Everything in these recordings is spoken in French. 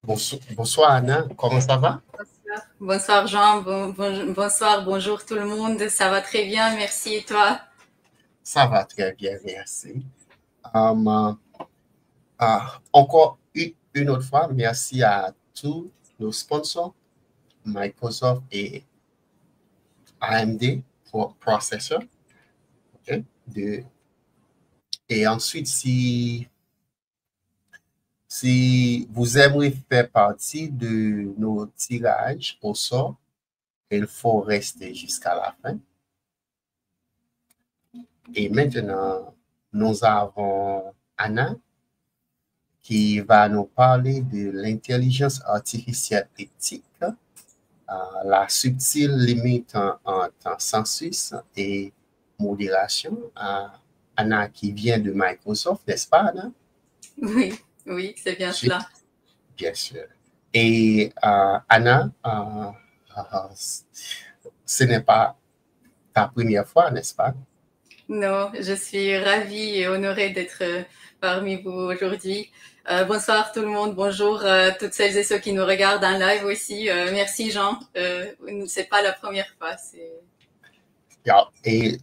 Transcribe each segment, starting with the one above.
Bonsoir Anna, comment ça va? Bonsoir Jean, bonsoir, bonjour tout le monde. Ça va très bien, merci. Et toi? Ça va très bien, merci. Um, Encore une autre fois, merci à tous nos sponsors, Microsoft et AMD pour Processor. Ok. Et ensuite, si vous aimeriez faire partie de nos tirages au sort, il faut rester jusqu'à la fin. Et maintenant, nous avons Anna qui va nous parler de l'intelligence artificielle éthique, la subtile limite entre census et modération. Anna qui vient de Microsoft, n'est-ce pas, Anna? Oui, oui, c'est bien Super, cela. bien sûr. Et Anna, ce n'est pas ta première fois, n'est-ce pas? Non, je suis ravie et honorée d'être parmi vous aujourd'hui. Bonsoir tout le monde, bonjour toutes celles et ceux qui nous regardent en live aussi. Merci Jean. C'est pas la première fois. Et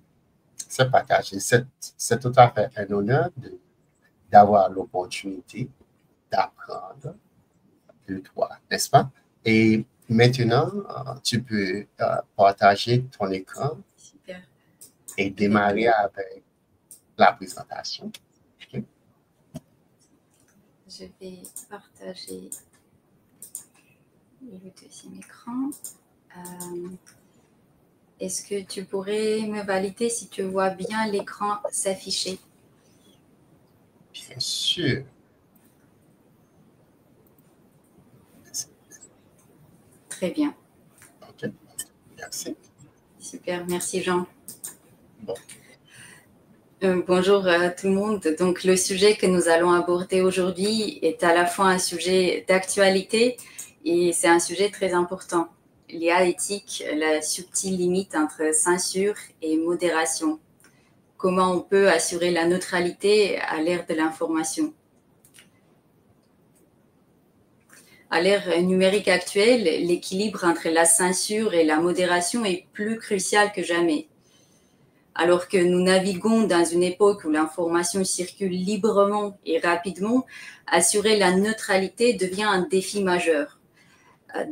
c'est partagé. C'est tout à fait un honneur d'avoir l'opportunité d'apprendre de toi, n'est-ce pas? Et maintenant, tu peux partager ton écran Super. et Je vais, démarrer avec la présentation. Okay? je vais partager le deuxième écran. Est-ce que tu pourrais me valider si tu vois bien l'écran s'afficher? Bien sûr. Très bien. OK. Merci. Super, merci Jean. Bon. Bonjour à tout le monde. Donc, le sujet que nous allons aborder aujourd'hui est à la fois un sujet d'actualité et c'est un sujet très important. L'IA éthique, la subtile limite entre censure et modération. Comment on peut assurer la neutralité à l'ère de l'information? À l'ère numérique actuelle, l'équilibre entre la censure et la modération est plus crucial que jamais. Alors que nous naviguons dans une époque où l'information circule librement et rapidement, assurer la neutralité devient un défi majeur.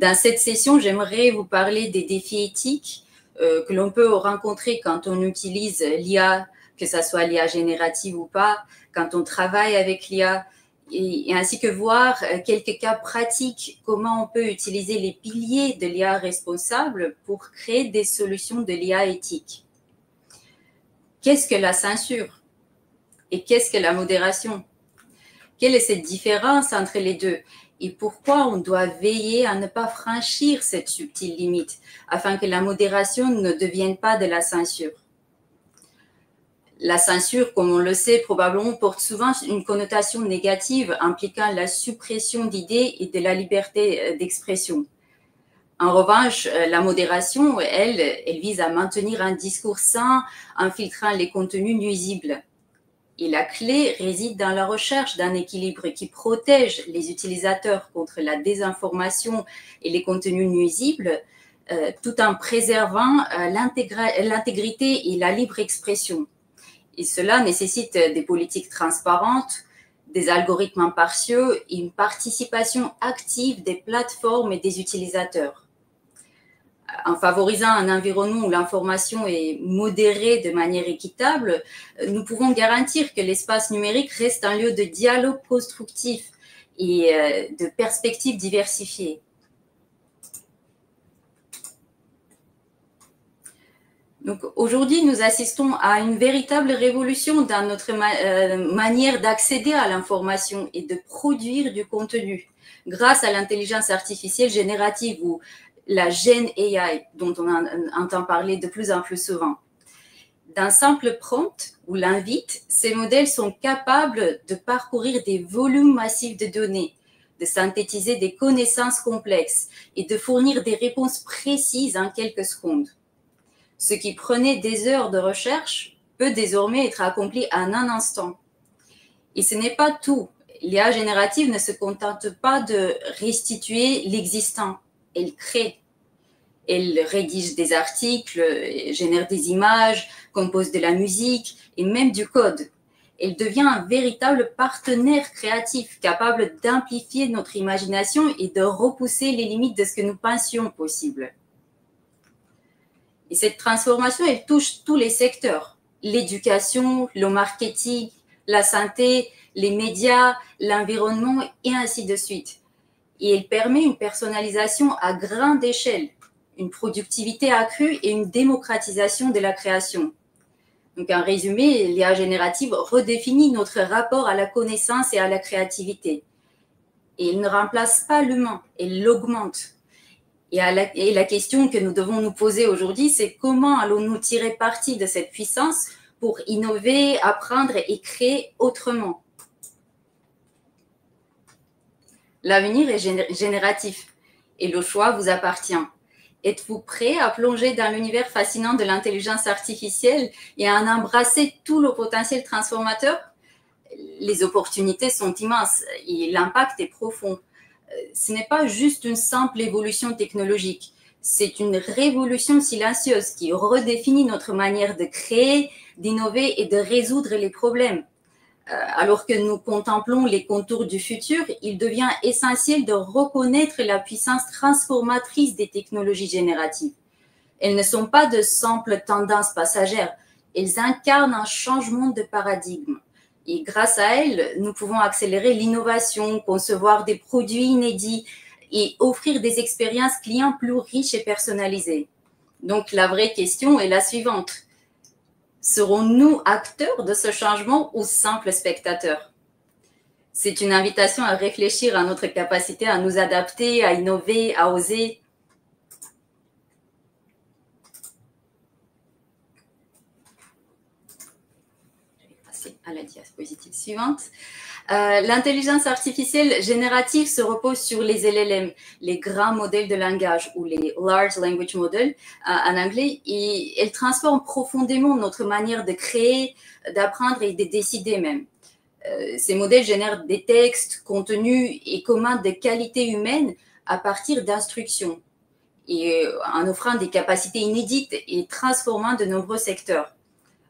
Dans cette session, j'aimerais vous parler des défis éthiques que l'on peut rencontrer quand on utilise l'IA, que ce soit l'IA générative ou pas, quand on travaille avec l'IA, et ainsi que voir quelques cas pratiques, comment on peut utiliser les piliers de l'IA responsable pour créer des solutions de l'IA éthique. Qu'est-ce que la censure et qu'est-ce que la modération? Quelle est cette différence entre les deux? Et pourquoi on doit veiller à ne pas franchir cette subtile limite afin que la modération ne devienne pas de la censure? La censure, comme on le sait probablement, porte souvent une connotation négative impliquant la suppression d'idées et de la liberté d'expression. En revanche, la modération, elle vise à maintenir un discours sain en filtrant les contenus nuisibles. Et la clé réside dans la recherche d'un équilibre qui protège les utilisateurs contre la désinformation et les contenus nuisibles, tout en préservant l'intégrité et la libre expression. Et cela nécessite des politiques transparentes, des algorithmes impartiaux et une participation active des plateformes et des utilisateurs. En favorisant un environnement où l'information est modérée de manière équitable, nous pouvons garantir que l'espace numérique reste un lieu de dialogue constructif et de perspectives diversifiées. Donc aujourd'hui, nous assistons à une véritable révolution dans notre manière d'accéder à l'information et de produire du contenu grâce à l'intelligence artificielle générative ou la Gen AI, dont on entend parler de plus en plus souvent. D'un simple prompt ou l'invite, ces modèles sont capables de parcourir des volumes massifs de données, de synthétiser des connaissances complexes et de fournir des réponses précises en quelques secondes. Ce qui prenait des heures de recherche peut désormais être accompli en un instant. Et ce n'est pas tout. l'IA générative ne se contente pas de restituer l'existant, elle crée. Elle rédige des articles, génère des images, compose de la musique et même du code. Elle devient un véritable partenaire créatif, capable d'amplifier notre imagination et de repousser les limites de ce que nous pensions possible. Et cette transformation, elle touche tous les secteurs, l'éducation, le marketing, la santé, les médias, l'environnement et ainsi de suite. Et elle permet une personnalisation à grande échelle, une productivité accrue et une démocratisation de la création. Donc, en résumé, l'IA générative redéfinit notre rapport à la connaissance et à la créativité. Et elle ne remplace pas l'humain, elle l'augmente. Et la question que nous devons nous poser aujourd'hui, c'est comment allons-nous tirer parti de cette puissance pour innover, apprendre et créer autrement. L'avenir est génératif et le choix vous appartient. Êtes-vous prêt à plonger dans l'univers fascinant de l'intelligence artificielle et à en embrasser tout le potentiel transformateur? Les opportunités sont immenses et l'impact est profond. Ce n'est pas juste une simple évolution technologique, c'est une révolution silencieuse qui redéfinit notre manière de créer, d'innover et de résoudre les problèmes. Alors que nous contemplons les contours du futur, il devient essentiel de reconnaître la puissance transformatrice des technologies génératives. Elles ne sont pas de simples tendances passagères, elles incarnent un changement de paradigme. Et grâce à elles, nous pouvons accélérer l'innovation, concevoir des produits inédits et offrir des expériences clients plus riches et personnalisées. Donc la vraie question est la suivante. Serons-nous acteurs de ce changement ou simples spectateurs? C'est une invitation à réfléchir à notre capacité à nous adapter, à innover, à oser. Je vais passer à la diapositive suivante. L'intelligence artificielle générative se repose sur les LLM, les grands modèles de langage ou les Large Language Models en anglais, et elles transforment profondément notre manière de créer, d'apprendre et de décider même. Ces modèles génèrent des textes, contenus et commandes de qualité humaine à partir d'instructions et en offrant des capacités inédites et transformant de nombreux secteurs.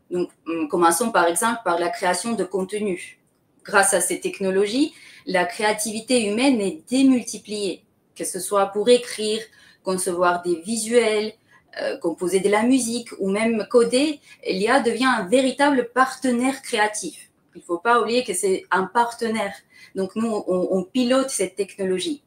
Donc, commençons par exemple par la création de contenu. Grâce à ces technologies, la créativité humaine est démultipliée, que ce soit pour écrire, concevoir des visuels, composer de la musique ou même coder. L'IA devient un véritable partenaire créatif. Il ne faut pas oublier que c'est un partenaire. Donc nous, on pilote cette technologie.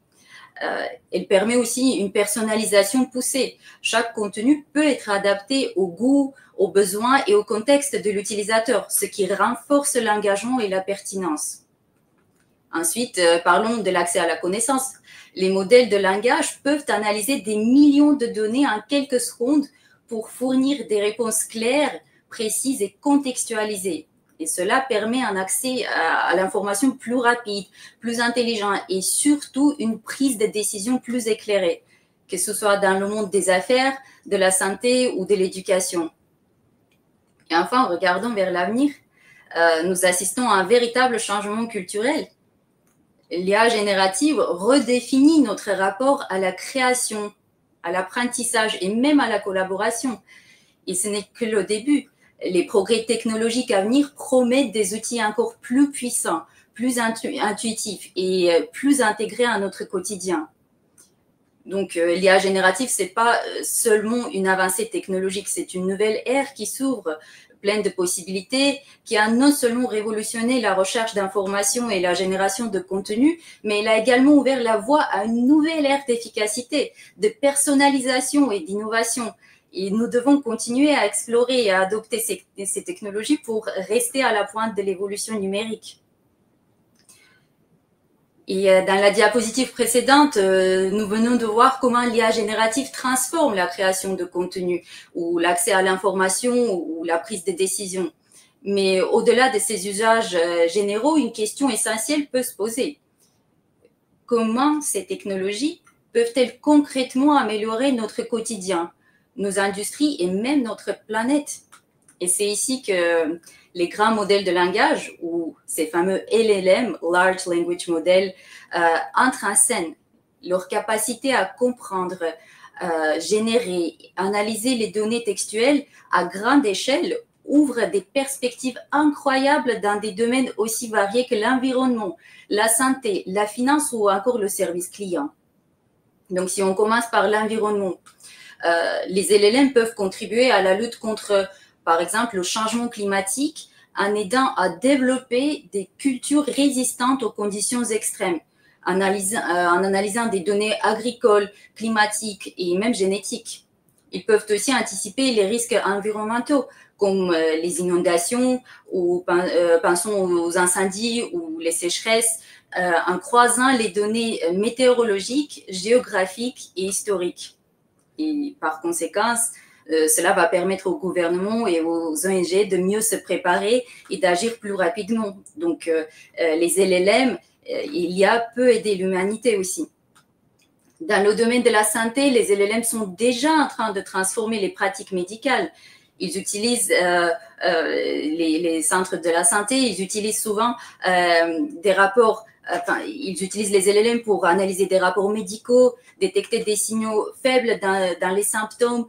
Elle permet aussi une personnalisation poussée. Chaque contenu peut être adapté au goût, aux besoins et au contexte de l'utilisateur, ce qui renforce l'engagement et la pertinence. Ensuite, parlons de l'accès à la connaissance. Les modèles de langage peuvent analyser des millions de données en quelques secondes pour fournir des réponses claires, précises et contextualisées. Et cela permet un accès à l'information plus rapide, plus intelligent et surtout une prise de décision plus éclairée, que ce soit dans le monde des affaires, de la santé ou de l'éducation. Et enfin, regardons vers l'avenir. Nous assistons à un véritable changement culturel. L'IA générative redéfinit notre rapport à la création, à l'apprentissage et même à la collaboration. Et ce n'est que le début. Les progrès technologiques à venir promettent des outils encore plus puissants, plus intuitifs et plus intégrés à notre quotidien. Donc, l'IA générative, ce n'est pas seulement une avancée technologique, c'est une nouvelle ère qui s'ouvre, pleine de possibilités, qui a non seulement révolutionné la recherche d'informations et la génération de contenu, mais elle a également ouvert la voie à une nouvelle ère d'efficacité, de personnalisation et d'innovation. Et nous devons continuer à explorer et à adopter ces technologies pour rester à la pointe de l'évolution numérique. Et dans la diapositive précédente, nous venons de voir comment l'IA générative transforme la création de contenu ou l'accès à l'information ou la prise de décision. Mais au-delà de ces usages généraux, une question essentielle peut se poser. Comment ces technologies peuvent-elles concrètement améliorer notre quotidien, nos industries et même notre planète? Et c'est ici que les grands modèles de langage, ou ces fameux LLM, Large Language Model, entrent en scène. Leur capacité à comprendre, générer, analyser les données textuelles à grande échelle ouvre des perspectives incroyables dans des domaines aussi variés que l'environnement, la santé, la finance ou encore le service client. Donc, si on commence par l'environnement, les LLM peuvent contribuer à la lutte contre, par exemple, le changement climatique en aidant à développer des cultures résistantes aux conditions extrêmes, en analysant des données agricoles, climatiques et même génétiques. Ils peuvent aussi anticiper les risques environnementaux, comme les inondations, ou pensons aux incendies ou les sécheresses, en croisant les données météorologiques, géographiques et historiques. Et par conséquent, cela va permettre au gouvernement et aux ONG de mieux se préparer et d'agir plus rapidement. Donc, les LLM, il y a peu aidé l'humanité aussi. Dans le domaine de la santé, les LLM sont déjà en train de transformer les pratiques médicales. Ils utilisent les centres de la santé, ils utilisent souvent des rapports, ils utilisent les LLM pour analyser des rapports médicaux, détecter des signaux faibles dans les symptômes,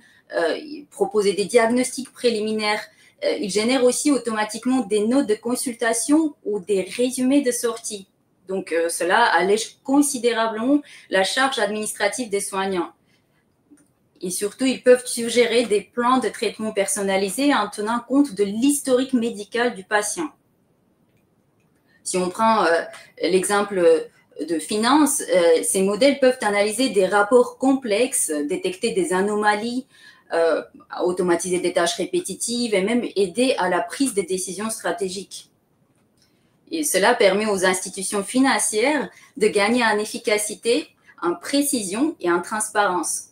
proposer des diagnostics préliminaires. Ils génèrent aussi automatiquement des notes de consultation ou des résumés de sortie. Donc, cela allège considérablement la charge administrative des soignants. Et surtout, ils peuvent suggérer des plans de traitement personnalisés en tenant compte de l'historique médical du patient. Si on prend l'exemple de finance, ces modèles peuvent analyser des rapports complexes, détecter des anomalies, automatiser des tâches répétitives et même aider à la prise de décisions stratégiques. Et cela permet aux institutions financières de gagner en efficacité, en précision et en transparence.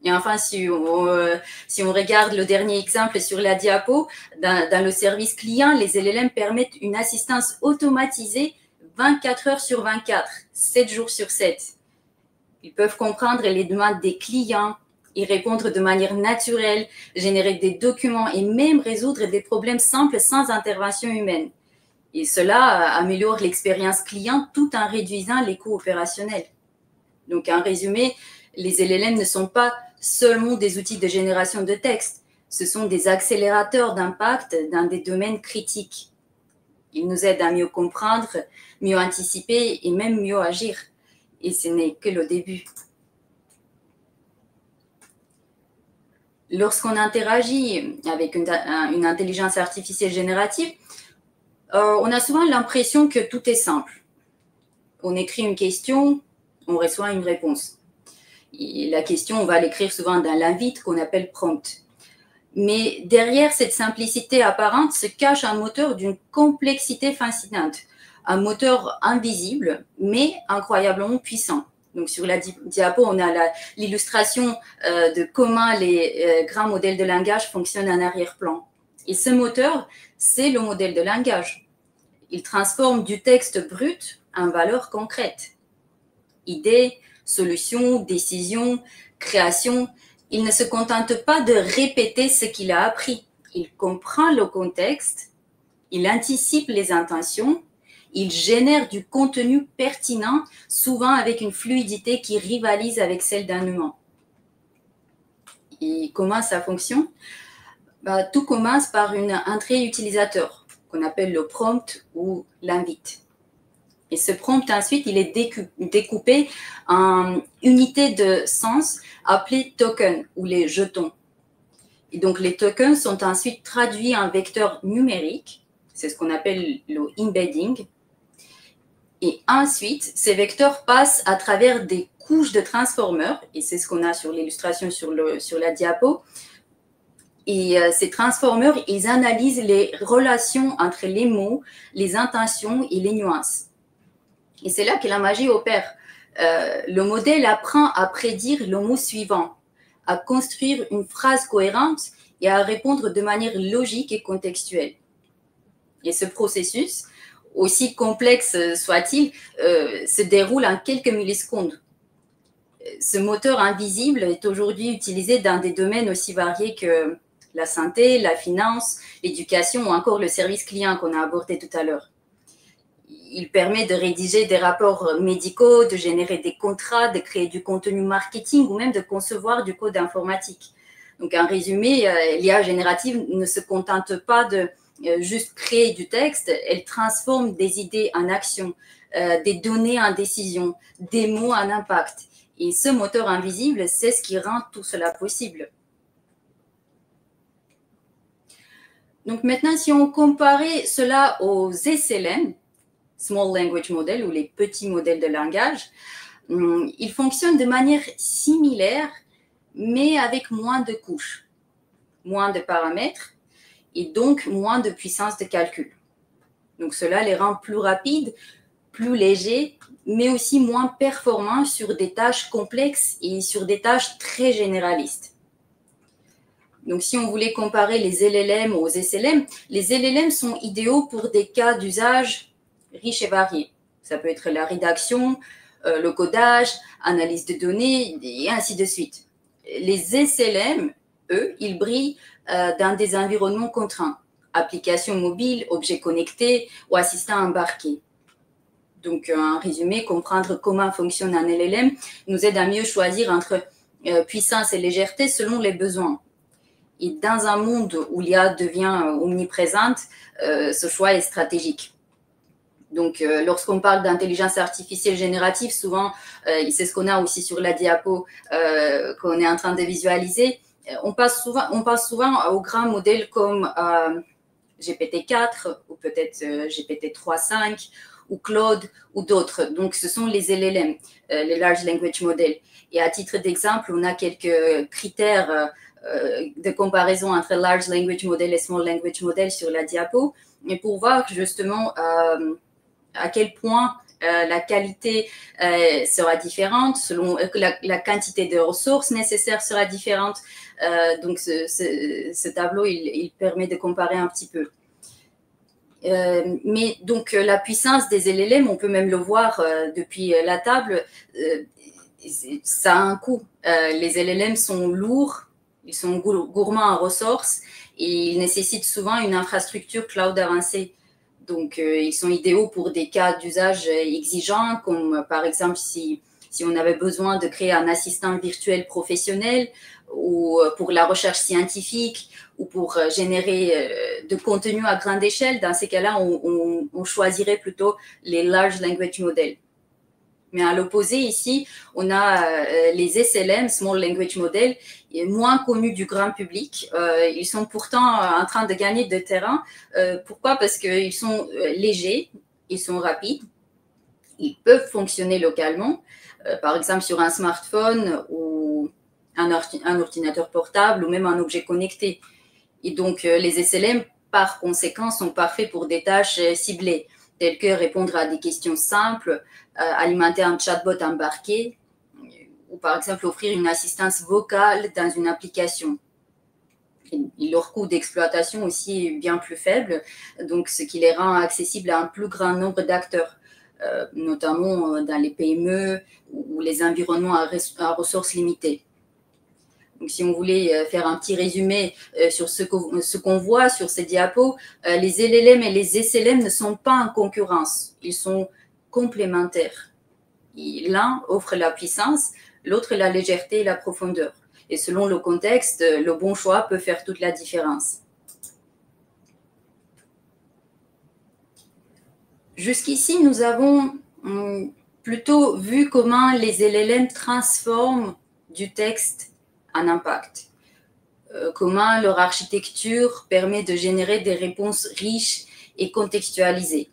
Et enfin, si on regarde le dernier exemple sur la diapo, dans le service client, les LLM permettent une assistance automatisée 24 heures sur 24, 7 jours sur 7. Ils peuvent comprendre les demandes des clients, y répondre de manière naturelle, générer des documents et même résoudre des problèmes simples sans intervention humaine. Et cela améliore l'expérience client tout en réduisant les coûts opérationnels. Donc, en résumé, les LLM ne sont pas seulement des outils de génération de texte, ce sont des accélérateurs d'impact dans des domaines critiques. Ils nous aident à mieux comprendre, mieux anticiper et même mieux agir. Et ce n'est que le début. Lorsqu'on interagit avec une intelligence artificielle générative, on a souvent l'impression que tout est simple. On écrit une question, on reçoit une réponse. Et la question, on va l'écrire souvent dans l'invite qu'on appelle prompt. Mais derrière cette simplicité apparente se cache un moteur d'une complexité fascinante, un moteur invisible, mais incroyablement puissant. Donc sur la diapo, on a l'illustration de comment les grands modèles de langage fonctionnent en arrière-plan. Et ce moteur, c'est le modèle de langage. Il transforme du texte brut en valeurs concrètes. Idées, solutions, décisions, créations. Il ne se contente pas de répéter ce qu'il a appris. Il comprend le contexte, il anticipe les intentions, il génère du contenu pertinent, souvent avec une fluidité qui rivalise avec celle d'un humain. Et comment ça fonctionne? Tout commence par une entrée utilisateur, qu'on appelle le prompt ou l'invite. Et ce prompt, ensuite, il est découpé en unités de sens appelées tokens ou les jetons. Et donc, les tokens sont ensuite traduits en vecteurs numériques. C'est ce qu'on appelle le embedding. Et ensuite, ces vecteurs passent à travers des couches de transformeurs. Et c'est ce qu'on a sur l'illustration sur la diapo. Et ces transformeurs, ils analysent les relations entre les mots, les intentions et les nuances. Et c'est là que la magie opère. Le modèle apprend à prédire le mot suivant, à construire une phrase cohérente et à répondre de manière logique et contextuelle. Et ce processus, aussi complexe soit-il, se déroule en quelques millisecondes. Ce moteur invisible est aujourd'hui utilisé dans des domaines aussi variés que la santé, la finance, l'éducation ou encore le service client qu'on a abordé tout à l'heure. Il permet de rédiger des rapports médicaux, de générer des contrats, de créer du contenu marketing ou même de concevoir du code informatique. Donc, en résumé, l'IA générative ne se contente pas de juste créer du texte, elle transforme des idées en action, des données en décision, des mots en impact. Et ce moteur invisible, c'est ce qui rend tout cela possible. Donc maintenant, si on comparait cela aux SLM, Small Language Model, ou les petits modèles de langage, ils fonctionnent de manière similaire, mais avec moins de couches, moins de paramètres, et donc moins de puissance de calcul. Donc cela les rend plus rapides, plus légers, mais aussi moins performants sur des tâches complexes et sur des tâches très généralistes. Donc, si on voulait comparer les LLM aux SLM, les LLM sont idéaux pour des cas d'usage riches et variés. Ça peut être la rédaction, le codage, analyse de données, et ainsi de suite. Les SLM, eux, ils brillent dans des environnements contraints, applications mobiles, objets connectés ou assistants embarqués. Donc, en résumé, comprendre comment fonctionne un LLM nous aide à mieux choisir entre puissance et légèreté selon les besoins. Et dans un monde où l'IA devient omniprésente, ce choix est stratégique. Donc, lorsqu'on parle d'intelligence artificielle générative, souvent, c'est ce qu'on a aussi sur la diapo qu'on est en train de visualiser, on passe souvent aux grands modèles comme GPT-4 ou peut-être GPT-3.5 ou Claude ou d'autres. Donc, ce sont les LLM, les Large Language Models. Et à titre d'exemple, on a quelques critères de comparaison entre Large Language Model et Small Language Model sur la diapo, et pour voir justement à quel point la qualité sera différente, selon la quantité de ressources nécessaires sera différente. Donc, ce tableau, il permet de comparer un petit peu. Mais donc, la puissance des LLM, on peut même le voir depuis la table, ça a un coût. Les LLM sont lourds, ils sont gourmands en ressources et ils nécessitent souvent une infrastructure cloud avancée. Donc, ils sont idéaux pour des cas d'usage exigeants, comme par exemple si on avait besoin de créer un assistant virtuel professionnel ou pour la recherche scientifique ou pour générer de contenu à grande échelle. Dans ces cas-là, on choisirait plutôt les Large Language Models. Mais à l'opposé, ici, on a les SLM, Small Language Model, moins connus du grand public. Ils sont pourtant en train de gagner de terrain. Pourquoi? Parce qu'ils sont légers, ils sont rapides, ils peuvent fonctionner localement, par exemple sur un smartphone ou un ordinateur portable ou même un objet connecté. Et donc, les SLM, par conséquent, sont parfaits pour des tâches ciblées, telles que répondre à des questions simples, alimenter un chatbot embarqué, ou par exemple offrir une assistance vocale dans une application. Et leur coût d'exploitation aussi est bien plus faible, donc ce qui les rend accessibles à un plus grand nombre d'acteurs, notamment dans les PME ou les environnements à ressources limitées. Donc, si on voulait faire un petit résumé sur ce qu'on voit sur ces diapos, les LLM et les SLM ne sont pas en concurrence, ils sont complémentaires. L'un offre la puissance, l'autre la légèreté et la profondeur. Et selon le contexte, le bon choix peut faire toute la différence. Jusqu'ici, nous avons plutôt vu comment les LLM transforment du texte en impact. Comment leur architecture permet de générer des réponses riches et contextualisées.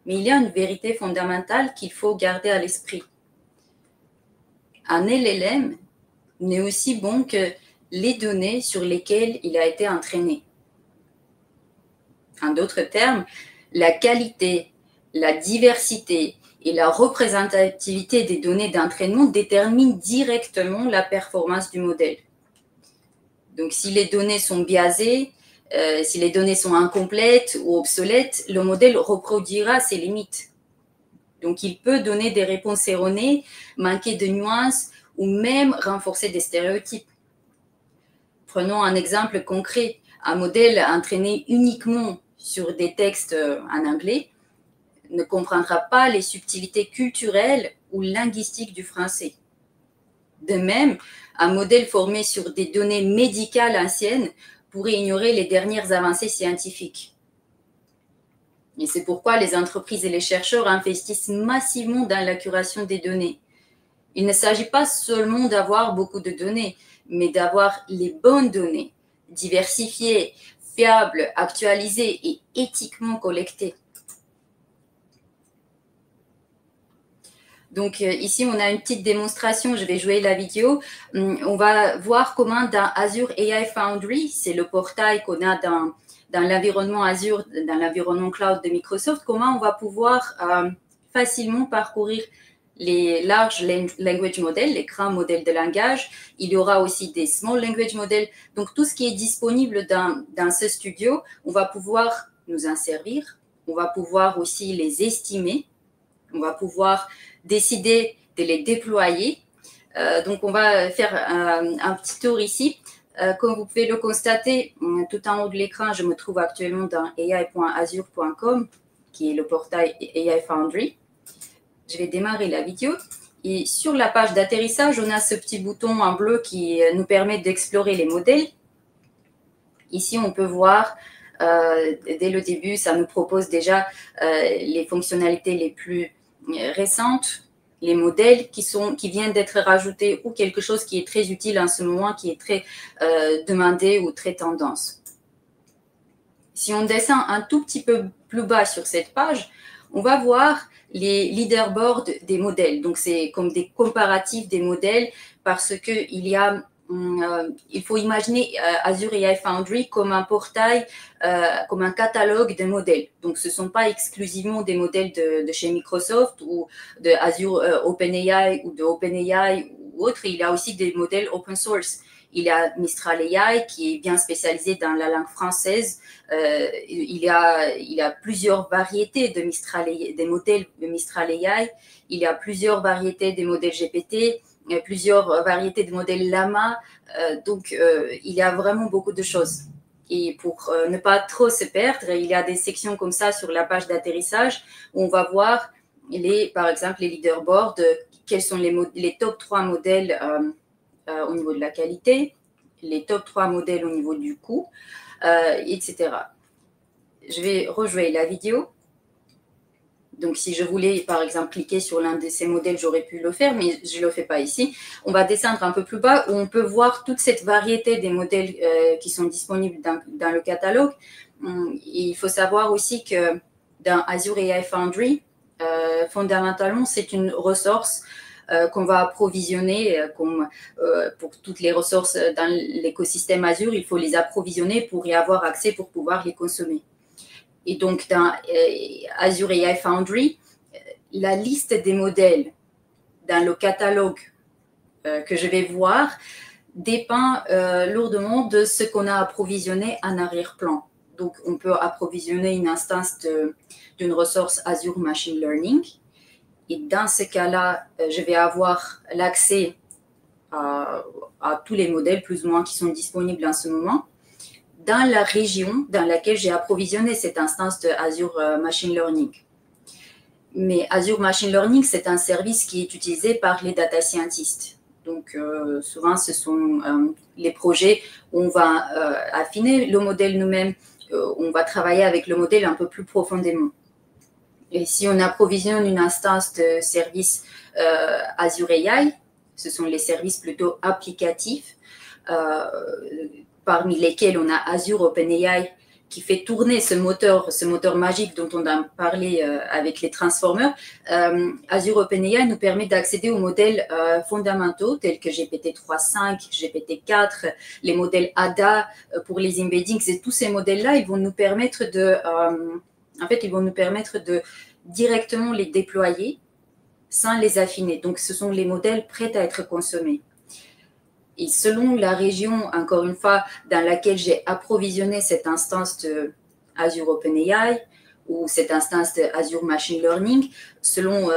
Mais il y a une vérité fondamentale qu'il faut garder à l'esprit. Un LLM n'est aussi bon que les données sur lesquelles il a été entraîné. En d'autres termes, la qualité, la diversité et la représentativité des données d'entraînement déterminent directement la performance du modèle. Donc, si les données sont biaisées, si les données sont incomplètes ou obsolètes, le modèle reproduira ses limites. Donc, il peut donner des réponses erronées, manquer de nuances ou même renforcer des stéréotypes. Prenons un exemple concret. Un modèle entraîné uniquement sur des textes en anglais ne comprendra pas les subtilités culturelles ou linguistiques du français. De même, un modèle formé sur des données médicales anciennes pourrait ignorer les dernières avancées scientifiques. Et c'est pourquoi les entreprises et les chercheurs investissent massivement dans la curation des données. Il ne s'agit pas seulement d'avoir beaucoup de données, mais d'avoir les bonnes données, diversifiées, fiables, actualisées et éthiquement collectées. Donc ici, on a une petite démonstration, je vais jouer la vidéo. On va voir comment dans Azure AI Foundry, c'est le portail qu'on a dans l'environnement Azure, dans l'environnement cloud de Microsoft, comment on va pouvoir facilement parcourir les large language models, les grands modèles de langage. Il y aura aussi des small language models. Donc, tout ce qui est disponible dans ce studio, on va pouvoir nous en servir. On va pouvoir aussi les estimer. On va pouvoir décider de les déployer. Donc, on va faire un petit tour ici. Comme vous pouvez le constater, tout en haut de l'écran, je me trouve actuellement dans ai.azure.com, qui est le portail AI Foundry. Je vais démarrer la vidéo. Et sur la page d'atterrissage, on a ce petit bouton en bleu qui nous permet d'explorer les modèles. Ici, on peut voir, dès le début, ça nous propose déjà les fonctionnalités les plus récentes, les modèles qui viennent d'être rajoutés ou quelque chose qui est très utile en ce moment, qui est très demandé ou très tendance. Si on descend un tout petit peu plus bas sur cette page, on va voir les leaderboards des modèles. Donc, c'est comme des comparatifs des modèles parce qu'il faut imaginer Azure AI Foundry comme un portail, comme un catalogue de modèles. Donc, ce ne sont pas exclusivement des modèles de chez Microsoft ou de Azure OpenAI ou de OpenAI ou autre. Il y a aussi des modèles open source. Il y a Mistral AI qui est bien spécialisé dans la langue française. Il y a plusieurs variétés des modèles de Mistral AI. Il y a plusieurs variétés des modèles GPT, plusieurs variétés de modèles Llama. Donc, il y a vraiment beaucoup de choses. Et pour ne pas trop se perdre, il y a des sections comme ça sur la page d'atterrissage où on va voir, par exemple, les leaderboards, quels sont les top 3 modèles au niveau de la qualité, les top 3 modèles au niveau du coût, etc. Je vais rejouer la vidéo. Donc, si je voulais, par exemple, cliquer sur l'un de ces modèles, j'aurais pu le faire, mais je ne le fais pas ici. On va descendre un peu plus bas où on peut voir toute cette variété des modèles qui sont disponibles dans le catalogue. Il faut savoir aussi que dans Azure AI Foundry, fondamentalement, c'est une ressource qu'on va approvisionner, pour toutes les ressources dans l'écosystème Azure, il faut les approvisionner pour y avoir accès, pour pouvoir les consommer. Et donc, dans Azure AI Foundry, la liste des modèles dans le catalogue que je vais voir dépend lourdement de ce qu'on a approvisionné en arrière-plan. Donc, on peut approvisionner une instance d'une ressource Azure Machine Learning. Et dans ce cas-là, je vais avoir l'accès à tous les modèles, plus ou moins, qui sont disponibles en ce moment, dans la région dans laquelle j'ai approvisionné cette instance de Azure Machine Learning. Mais Azure Machine Learning, c'est un service qui est utilisé par les data scientists. Donc, souvent, ce sont les projets où on va affiner le modèle nous-mêmes, on va travailler avec le modèle un peu plus profondément. Et si on approvisionne une instance de service Azure AI, ce sont les services plutôt applicatifs, parmi lesquels on a Azure OpenAI qui fait tourner ce moteur magique dont on a parlé avec les transformers. Azure OpenAI nous permet d'accéder aux modèles fondamentaux tels que GPT-3.5, GPT-4, les modèles ADA pour les embeddings. Et tous ces modèles-là, ils vont nous permettre de directement les déployer sans les affiner. Donc, ce sont les modèles prêts à être consommés. Et selon la région, encore une fois, dans laquelle j'ai approvisionné cette instance de Azure OpenAI ou cette instance de Azure Machine Learning, selon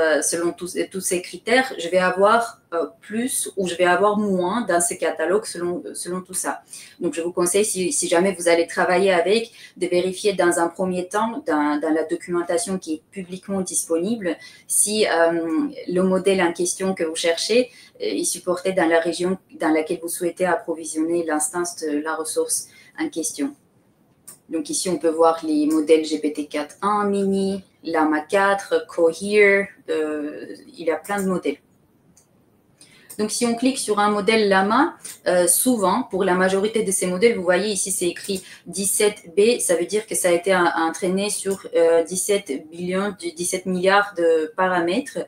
tous ces critères, je vais avoir plus ou je vais avoir moins dans ce catalogue selon tout ça. Donc, je vous conseille, si jamais vous allez travailler avec, de vérifier dans un premier temps, dans la documentation qui est publiquement disponible, si le modèle en question que vous cherchez est supporté dans la région dans laquelle vous souhaitez approvisionner l'instance de la ressource en question. Donc ici, on peut voir les modèles GPT-4.1 Mini, Llama 4, Cohere, il y a plein de modèles. Donc si on clique sur un modèle Llama, souvent, pour la majorité de ces modèles, vous voyez ici, c'est écrit 17B, ça veut dire que ça a été entraîné sur 17 milliards de paramètres.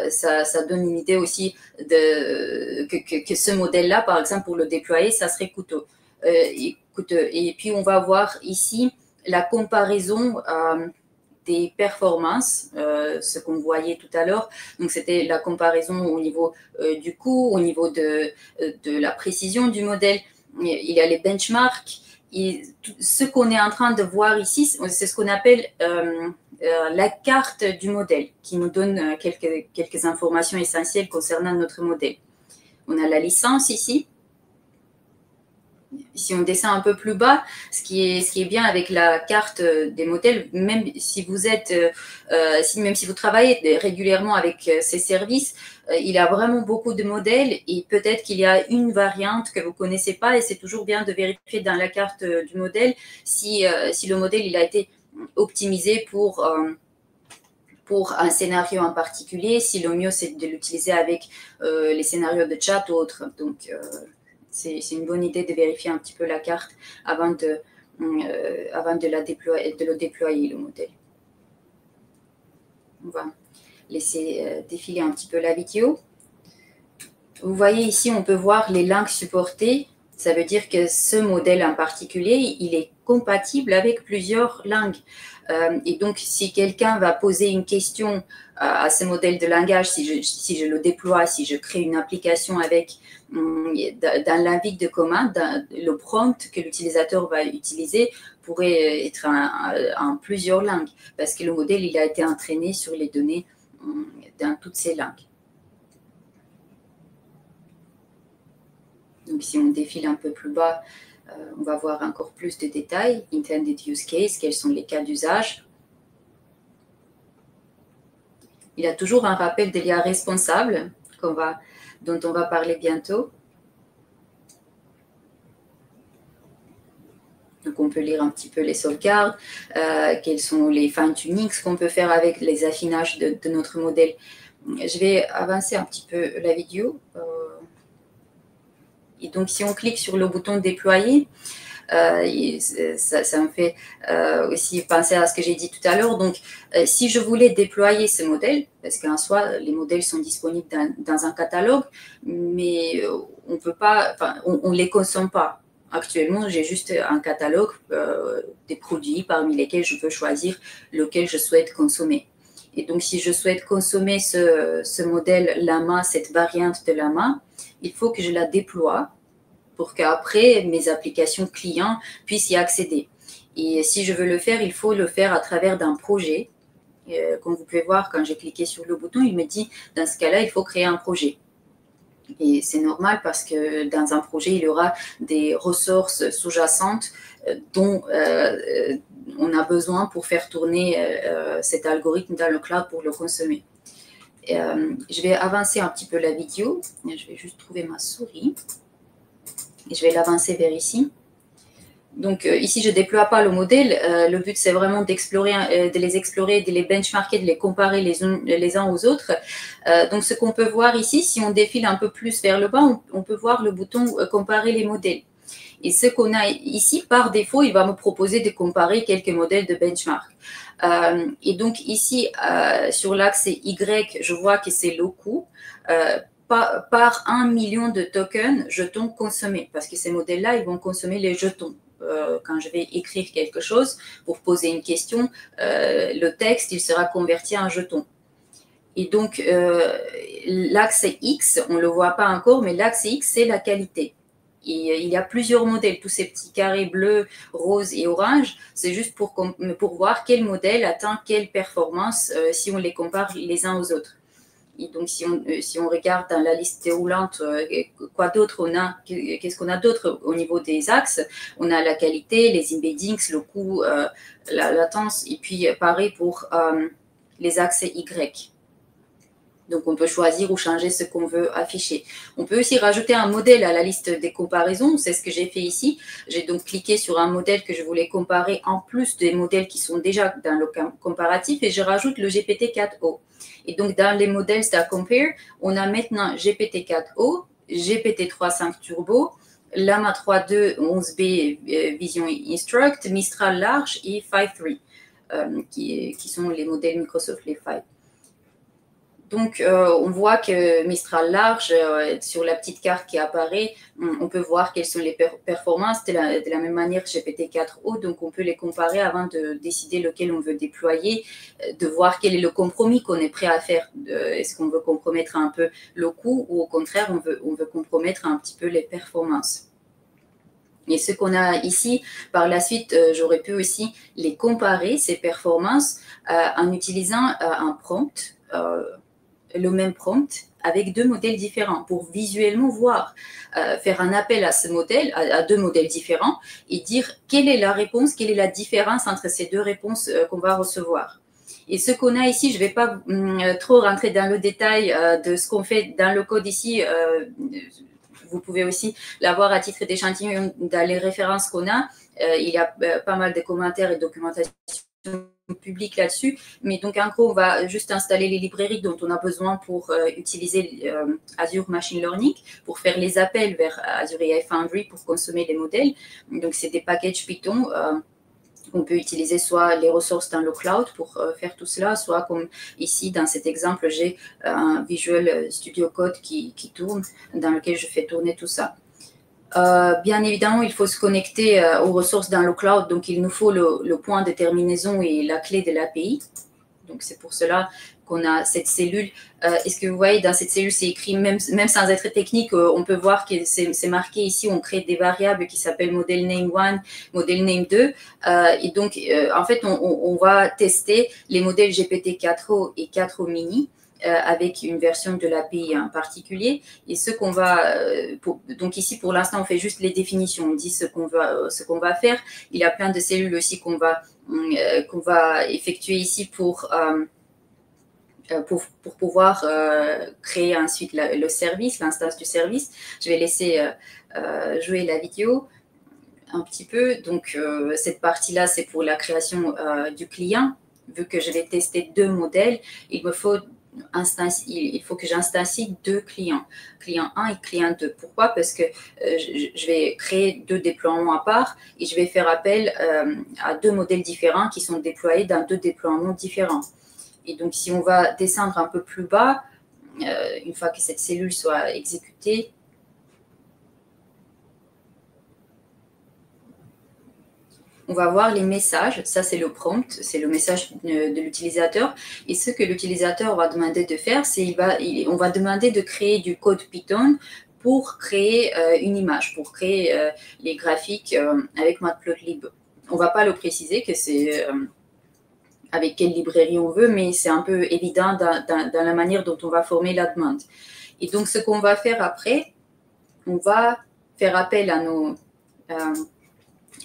Ça donne une idée aussi que ce modèle-là, par exemple, pour le déployer, ça serait coûteux. Et puis, on va voir ici la comparaison des performances, ce qu'on voyait tout à l'heure. Donc, c'était la comparaison au niveau du coût, au niveau de la précision du modèle. Il y a les benchmarks. Et ce qu'on est en train de voir ici, c'est ce qu'on appelle la carte du modèle, qui nous donne quelques informations essentielles concernant notre modèle. On a la licence ici. Si on descend un peu plus bas, ce qui est bien avec la carte des modèles, même si vous travaillez régulièrement avec ces services, il y a vraiment beaucoup de modèles et peut-être qu'il y a une variante que vous ne connaissez pas et c'est toujours bien de vérifier dans la carte du modèle si le modèle il a été optimisé pour un scénario en particulier, si le mieux c'est de l'utiliser avec les scénarios de chat ou autres. Donc, c'est une bonne idée de vérifier un petit peu la carte avant de le déployer, le modèle. On va laisser défiler un petit peu la vidéo. Vous voyez ici, on peut voir les langues supportées. Ça veut dire que ce modèle en particulier, il est compatible avec plusieurs langues. Et donc, si quelqu'un va poser une question à ce modèle de langage, si je le déploie, si je crée une application avec dans l'invite de commande, le prompt que l'utilisateur va utiliser pourrait être en plusieurs langues parce que le modèle il a été entraîné sur les données dans toutes ces langues. Donc, si on défile un peu plus bas, on va voir encore plus de détails. Intended use case, quels sont les cas d'usage. Il y a toujours un rappel de l'IA responsable dont on va parler bientôt. Donc, on peut lire un petit peu les sauvegardes, quels sont les fine-tunings qu'on peut faire avec les affinages de notre modèle. Je vais avancer un petit peu la vidéo. Et donc, si on clique sur le bouton déployer, ça me fait aussi penser à ce que j'ai dit tout à l'heure. Donc, si je voulais déployer ce modèle, parce qu'en soi, les modèles sont disponibles dans un catalogue, mais on peut pas, on les consomme pas. Actuellement, j'ai juste un catalogue des produits parmi lesquels je peux choisir lequel je souhaite consommer. Et donc, si je souhaite consommer ce modèle Llama, cette variante de Llama, il faut que je la déploie pour qu'après, mes applications clients puissent y accéder. Et si je veux le faire, il faut le faire à travers d'un projet. Comme vous pouvez voir, quand j'ai cliqué sur le bouton, il me dit, dans ce cas-là, il faut créer un projet. Et c'est normal parce que dans un projet, il y aura des ressources sous-jacentes dont on a besoin pour faire tourner cet algorithme dans le cloud pour le consommer. Je vais avancer un petit peu la vidéo. Je vais juste trouver ma souris. Et je vais l'avancer vers ici. Donc, ici, je ne déploie pas le modèle. Le but, c'est vraiment de les explorer, de les benchmarker, de les comparer les uns aux autres. Donc, ce qu'on peut voir ici, si on défile un peu plus vers le bas, on peut voir le bouton « Comparer les modèles ». Et ce qu'on a ici, par défaut, il va me proposer de comparer quelques modèles de benchmark. Et donc, ici, sur l'axe Y, je vois que c'est le coût. Par 1 million de tokens, jetons consommés, parce que ces modèles-là, ils vont consommer les jetons. Quand je vais écrire quelque chose pour poser une question, le texte, il sera converti en jeton. Et donc, l'axe X, on ne le voit pas encore, mais l'axe X, c'est la qualité. Et il y a plusieurs modèles, tous ces petits carrés bleus, roses et oranges. C'est juste pour voir quel modèle atteint quelle performance si on les compare les uns aux autres. Et donc, si on regarde dans la liste déroulante, quoi d'autre on a, qu'est-ce qu'on a d'autre au niveau des axes? On a la qualité, les embeddings, le coût, la latence, et puis pareil pour les axes Y. Donc, on peut choisir ou changer ce qu'on veut afficher. On peut aussi rajouter un modèle à la liste des comparaisons. C'est ce que j'ai fait ici. J'ai donc cliqué sur un modèle que je voulais comparer en plus des modèles qui sont déjà dans le comparatif et je rajoute le GPT-4o. Et donc, dans les modèles StarCompare, on a maintenant GPT-4o, GPT-3.5 Turbo, Llama 3.2 11B Vision Instruct, Mistral Large et 5.3, qui sont les modèles Microsoft, les 5. Donc, on voit que Mistral Large, sur la petite carte qui apparaît, on peut voir quelles sont les performances de la même manière que GPT-4o. Donc, on peut les comparer avant de décider lequel on veut déployer, de voir quel est le compromis qu'on est prêt à faire. Est-ce qu'on veut compromettre un peu le coût ou au contraire, on veut compromettre un petit peu les performances. Et ce qu'on a ici, par la suite, j'aurais pu aussi les comparer, ces performances, en utilisant un prompt, le même prompt avec deux modèles différents pour visuellement voir, faire un appel à ce modèle, à deux modèles différents et dire quelle est la réponse, quelle est la différence entre ces deux réponses qu'on va recevoir. Et ce qu'on a ici, je ne vais pas trop rentrer dans le détail de ce qu'on fait dans le code ici. Vous pouvez aussi l'avoir à titre d'échantillon dans les références qu'on a. Il y a pas mal de commentaires et de documentation public là-dessus, mais donc en gros on va juste installer les librairies dont on a besoin pour utiliser Azure Machine Learning, pour faire les appels vers Azure AI Foundry pour consommer les modèles. Donc c'est des packages Python. On peut utiliser soit les ressources dans le cloud pour faire tout cela, soit comme ici dans cet exemple, j'ai un Visual Studio Code qui tourne, dans lequel je fais tourner tout ça. Bien évidemment, il faut se connecter aux ressources dans le cloud, donc il nous faut le point de terminaison et la clé de l'API. Donc c'est pour cela qu'on a cette cellule. Est-ce que vous voyez, dans cette cellule, c'est écrit, même sans être technique, on peut voir que c'est marqué ici, on crée des variables qui s'appellent model name 1, model name 2. Et donc, en fait, on va tester les modèles GPT-4o et 4o mini. Avec une version de l'API en particulier. Et ce qu'on va... donc ici, pour l'instant, on fait juste les définitions. On dit ce qu'on va faire. Il y a plein de cellules aussi qu'on va effectuer ici pour pouvoir créer ensuite le service, l'instance du service. Je vais laisser jouer la vidéo un petit peu. Donc, cette partie-là, c'est pour la création du client. Vu que je vais tester deux modèles, il faut que j'instancie deux clients, client 1 et client 2. Pourquoi? Parce que je vais créer deux déploiements à part et je vais faire appel à deux modèles différents qui sont déployés dans deux déploiements différents. Et donc, si on va descendre un peu plus bas, une fois que cette cellule soit exécutée, on va voir les messages. Ça, c'est le prompt, c'est le message de l'utilisateur. Et ce que l'utilisateur va demander de faire, c'est on va demander de créer du code Python pour créer une image, pour créer les graphiques avec Matplotlib. On ne va pas le préciser que c'est avec quelle librairie on veut, mais c'est un peu évident dans la manière dont on va former la demande. Et donc, ce qu'on va faire après, on va faire appel à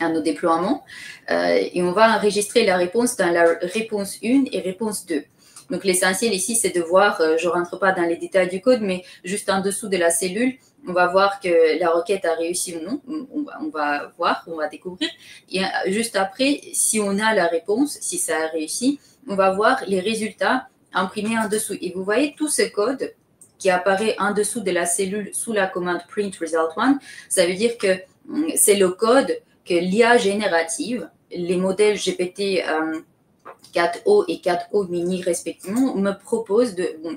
nos déploiements et on va enregistrer la réponse dans la réponse 1 et réponse 2. Donc, l'essentiel ici, c'est de voir, je ne rentre pas dans les détails du code, mais juste en dessous de la cellule, on va voir que la requête a réussi ou non. On va voir, on va découvrir. Et juste après, si on a la réponse, si ça a réussi, on va voir les résultats imprimés en dessous. Et vous voyez tout ce code qui apparaît en dessous de la cellule sous la commande print result 1. Ça veut dire que c'est le code que l'IA générative, les modèles GPT 4o et 4o mini respectivement, me proposent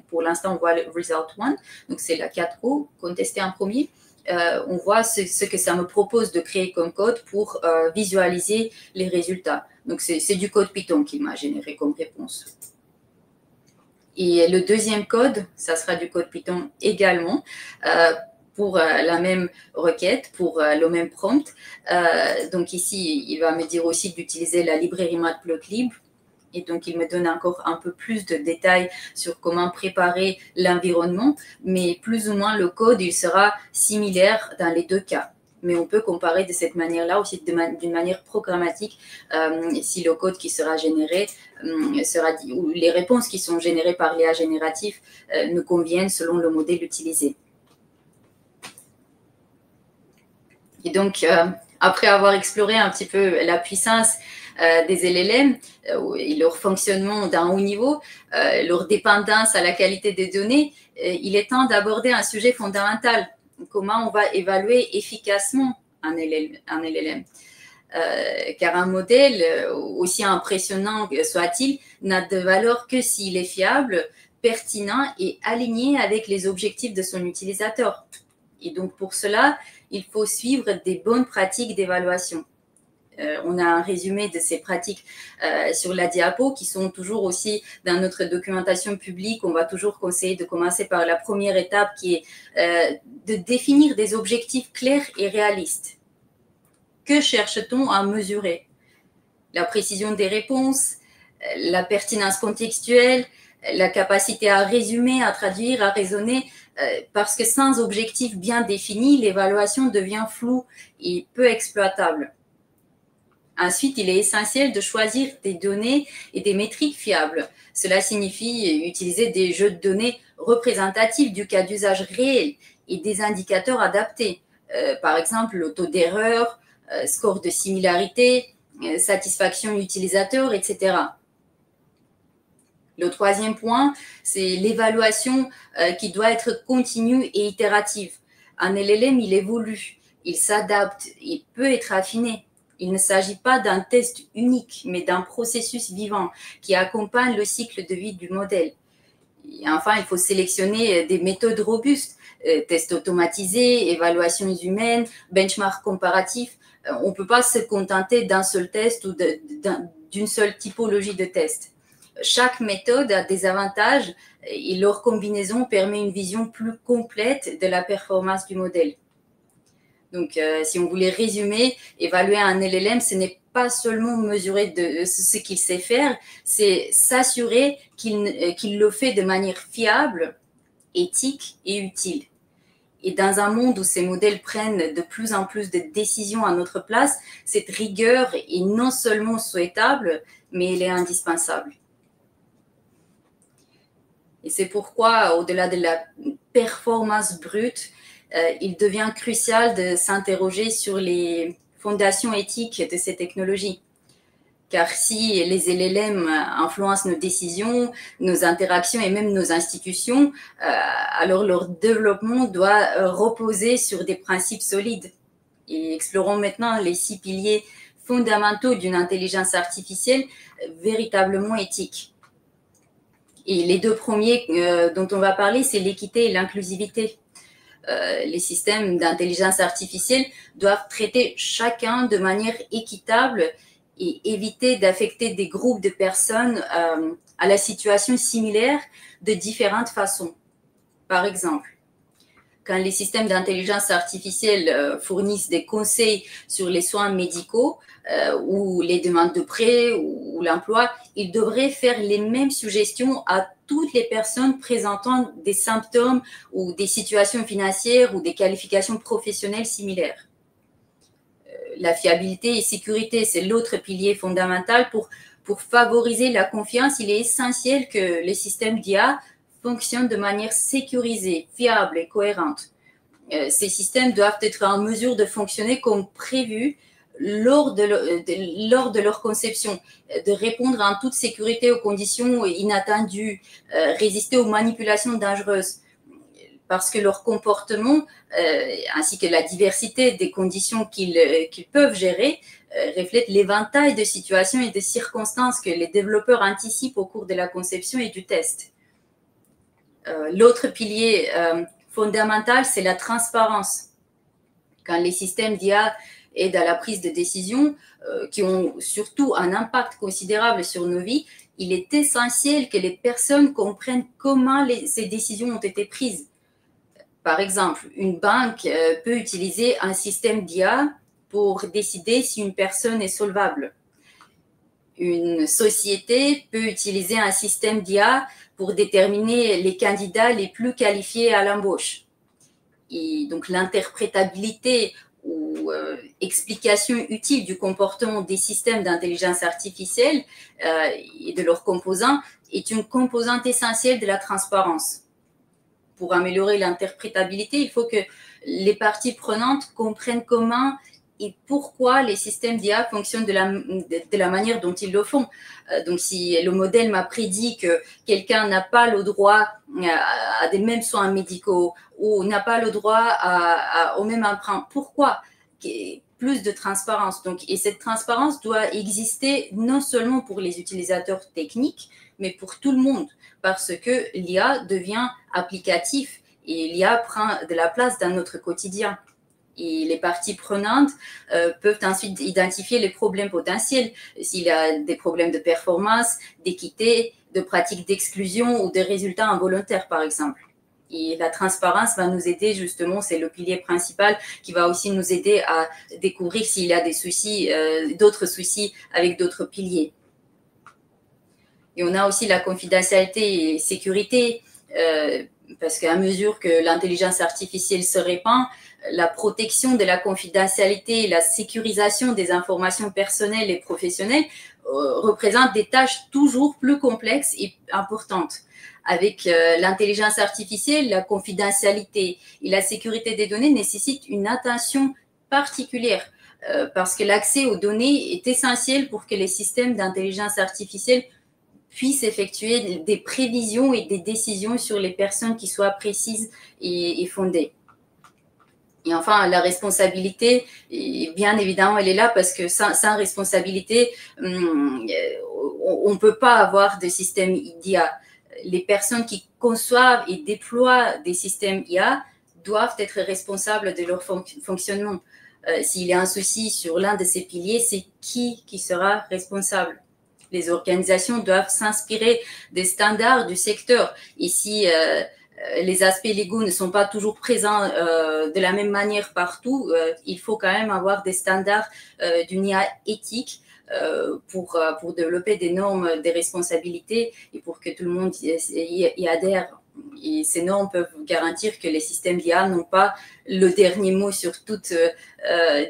pour l'instant, on voit le result 1, donc c'est la 4o qu'on testait en premier. On voit ce que ça me propose de créer comme code pour visualiser les résultats. Donc, c'est du code Python qu'il m'a généré comme réponse. Et le deuxième code, ça sera du code Python également. pour la même requête, pour le même prompt. Donc ici, il va me dire aussi d'utiliser la librairie Matplotlib. Et donc, il me donne encore un peu plus de détails sur comment préparer l'environnement, mais plus ou moins le code, il sera similaire dans les deux cas. Mais on peut comparer de cette manière-là aussi d'une manière programmatique si le code qui sera généré ou les réponses qui sont générées par l'IA génératif nous conviennent selon le modèle utilisé. Et donc, après avoir exploré un petit peu la puissance des LLM et leur fonctionnement d'un haut niveau, leur dépendance à la qualité des données, il est temps d'aborder un sujet fondamental. Comment on va évaluer efficacement un LLM. Car un modèle, aussi impressionnant soit-il, n'a de valeur que s'il est fiable, pertinent et aligné avec les objectifs de son utilisateur. Et donc, pour cela, il faut suivre des bonnes pratiques d'évaluation. On a un résumé de ces pratiques sur la diapo qui sont toujours aussi dans notre documentation publique. On va toujours conseiller de commencer par la première étape qui est de définir des objectifs clairs et réalistes. Que cherche-t-on à mesurer? La précision des réponses, la pertinence contextuelle, la capacité à résumer, à traduire, à raisonner, parce que sans objectif bien défini, l'évaluation devient floue et peu exploitable. Ensuite, il est essentiel de choisir des données et des métriques fiables. Cela signifie utiliser des jeux de données représentatifs du cas d'usage réel et des indicateurs adaptés. Par exemple, le taux d'erreur, score de similarité, satisfaction utilisateur, etc. Le troisième point, c'est l'évaluation qui doit être continue et itérative. Un LLM, il évolue, il s'adapte, il peut être affiné. Il ne s'agit pas d'un test unique, mais d'un processus vivant qui accompagne le cycle de vie du modèle. Et enfin, il faut sélectionner des méthodes robustes, tests automatisés, évaluations humaines, benchmark comparatifs. On ne peut pas se contenter d'un seul test ou d'une seule typologie de test. Chaque méthode a des avantages et leur combinaison permet une vision plus complète de la performance du modèle. Donc, si on voulait résumer, évaluer un LLM, ce n'est pas seulement mesurer ce qu'il sait faire, c'est s'assurer qu'il le fait de manière fiable, éthique et utile. Et dans un monde où ces modèles prennent de plus en plus de décisions à notre place, cette rigueur est non seulement souhaitable, mais elle est indispensable. Et c'est pourquoi, au-delà de la performance brute, il devient crucial de s'interroger sur les fondations éthiques de ces technologies. Car si les LLM influencent nos décisions, nos interactions et même nos institutions, alors leur développement doit reposer sur des principes solides. Et explorons maintenant les 6 piliers fondamentaux d'une intelligence artificielle véritablement éthique. Et les 2 premiers dont on va parler, c'est l'équité et l'inclusivité. Les systèmes d'intelligence artificielle doivent traiter chacun de manière équitable et éviter d'affecter des groupes de personnes à la situation similaire de différentes façons. Par exemple, quand les systèmes d'intelligence artificielle fournissent des conseils sur les soins médicaux ou les demandes de prêt ou l'emploi, ils devraient faire les mêmes suggestions à toutes les personnes présentant des symptômes ou des situations financières ou des qualifications professionnelles similaires. La fiabilité et sécurité, c'est l'autre pilier fondamental pour favoriser la confiance. Il est essentiel que les systèmes d'IA fonctionnent de manière sécurisée, fiable et cohérente. Ces systèmes doivent être en mesure de fonctionner comme prévu lors de leur conception, de répondre en toute sécurité aux conditions inattendues, résister aux manipulations dangereuses, parce que leur comportement, ainsi que la diversité des conditions qu'ils peuvent gérer, reflètent l'éventail de situations et de circonstances que les développeurs anticipent au cours de la conception et du test. L'autre pilier fondamental, c'est la transparence. Quand les systèmes d'IA aident à la prise de décisions qui ont surtout un impact considérable sur nos vies, il est essentiel que les personnes comprennent comment ces décisions ont été prises. Par exemple, une banque peut utiliser un système d'IA pour décider si une personne est solvable. Une société peut utiliser un système d'IA pour déterminer les candidats les plus qualifiés à l'embauche. Et donc, l'interprétabilité ou explication utile du comportement des systèmes d'intelligence artificielle et de leurs composants est une composante essentielle de la transparence. Pour améliorer l'interprétabilité, il faut que les parties prenantes comprennent comment et pourquoi les systèmes d'IA fonctionnent de la manière dont ils le font. Donc, si le modèle m'a prédit que quelqu'un n'a pas le droit à des mêmes soins médicaux ou n'a pas le droit au même emprunt, pourquoi? Plus de transparence. Donc, et cette transparence doit exister non seulement pour les utilisateurs techniques, mais pour tout le monde, parce que l'IA devient applicatif et l'IA prend de la place dans notre quotidien. Et les parties prenantes peuvent ensuite identifier les problèmes potentiels, s'il y a des problèmes de performance, d'équité, de pratiques d'exclusion ou de résultats involontaires, par exemple. Et la transparence va nous aider justement, c'est le pilier principal qui va aussi nous aider à découvrir s'il y a des soucis, d'autres soucis avec d'autres piliers. Et on a aussi la confidentialité et sécurité, parce qu'à mesure que l'intelligence artificielle se répand, la protection de la confidentialité et la sécurisation des informations personnelles et professionnelles représentent des tâches toujours plus complexes et importantes. Avec l'intelligence artificielle, la confidentialité et la sécurité des données nécessitent une attention particulière parce que l'accès aux données est essentiel pour que les systèmes d'intelligence artificielle puissent effectuer des prévisions et des décisions sur les personnes qui soient précises et fondées. Et enfin, la responsabilité, bien évidemment, elle est là parce que sans responsabilité, on ne peut pas avoir de système d'IA. Les personnes qui conçoivent et déploient des systèmes IA doivent être responsables de leur fonctionnement. S'il y a un souci sur l'un de ces piliers, c'est qui sera responsable? Les organisations doivent s'inspirer des standards du secteur. Et si les aspects légaux ne sont pas toujours présents de la même manière partout, il faut quand même avoir des standards d'une IA éthique pour développer des normes de responsabilité et pour que tout le monde y adhère. Et ces normes peuvent garantir que les systèmes d'IA n'ont pas le dernier mot sur toute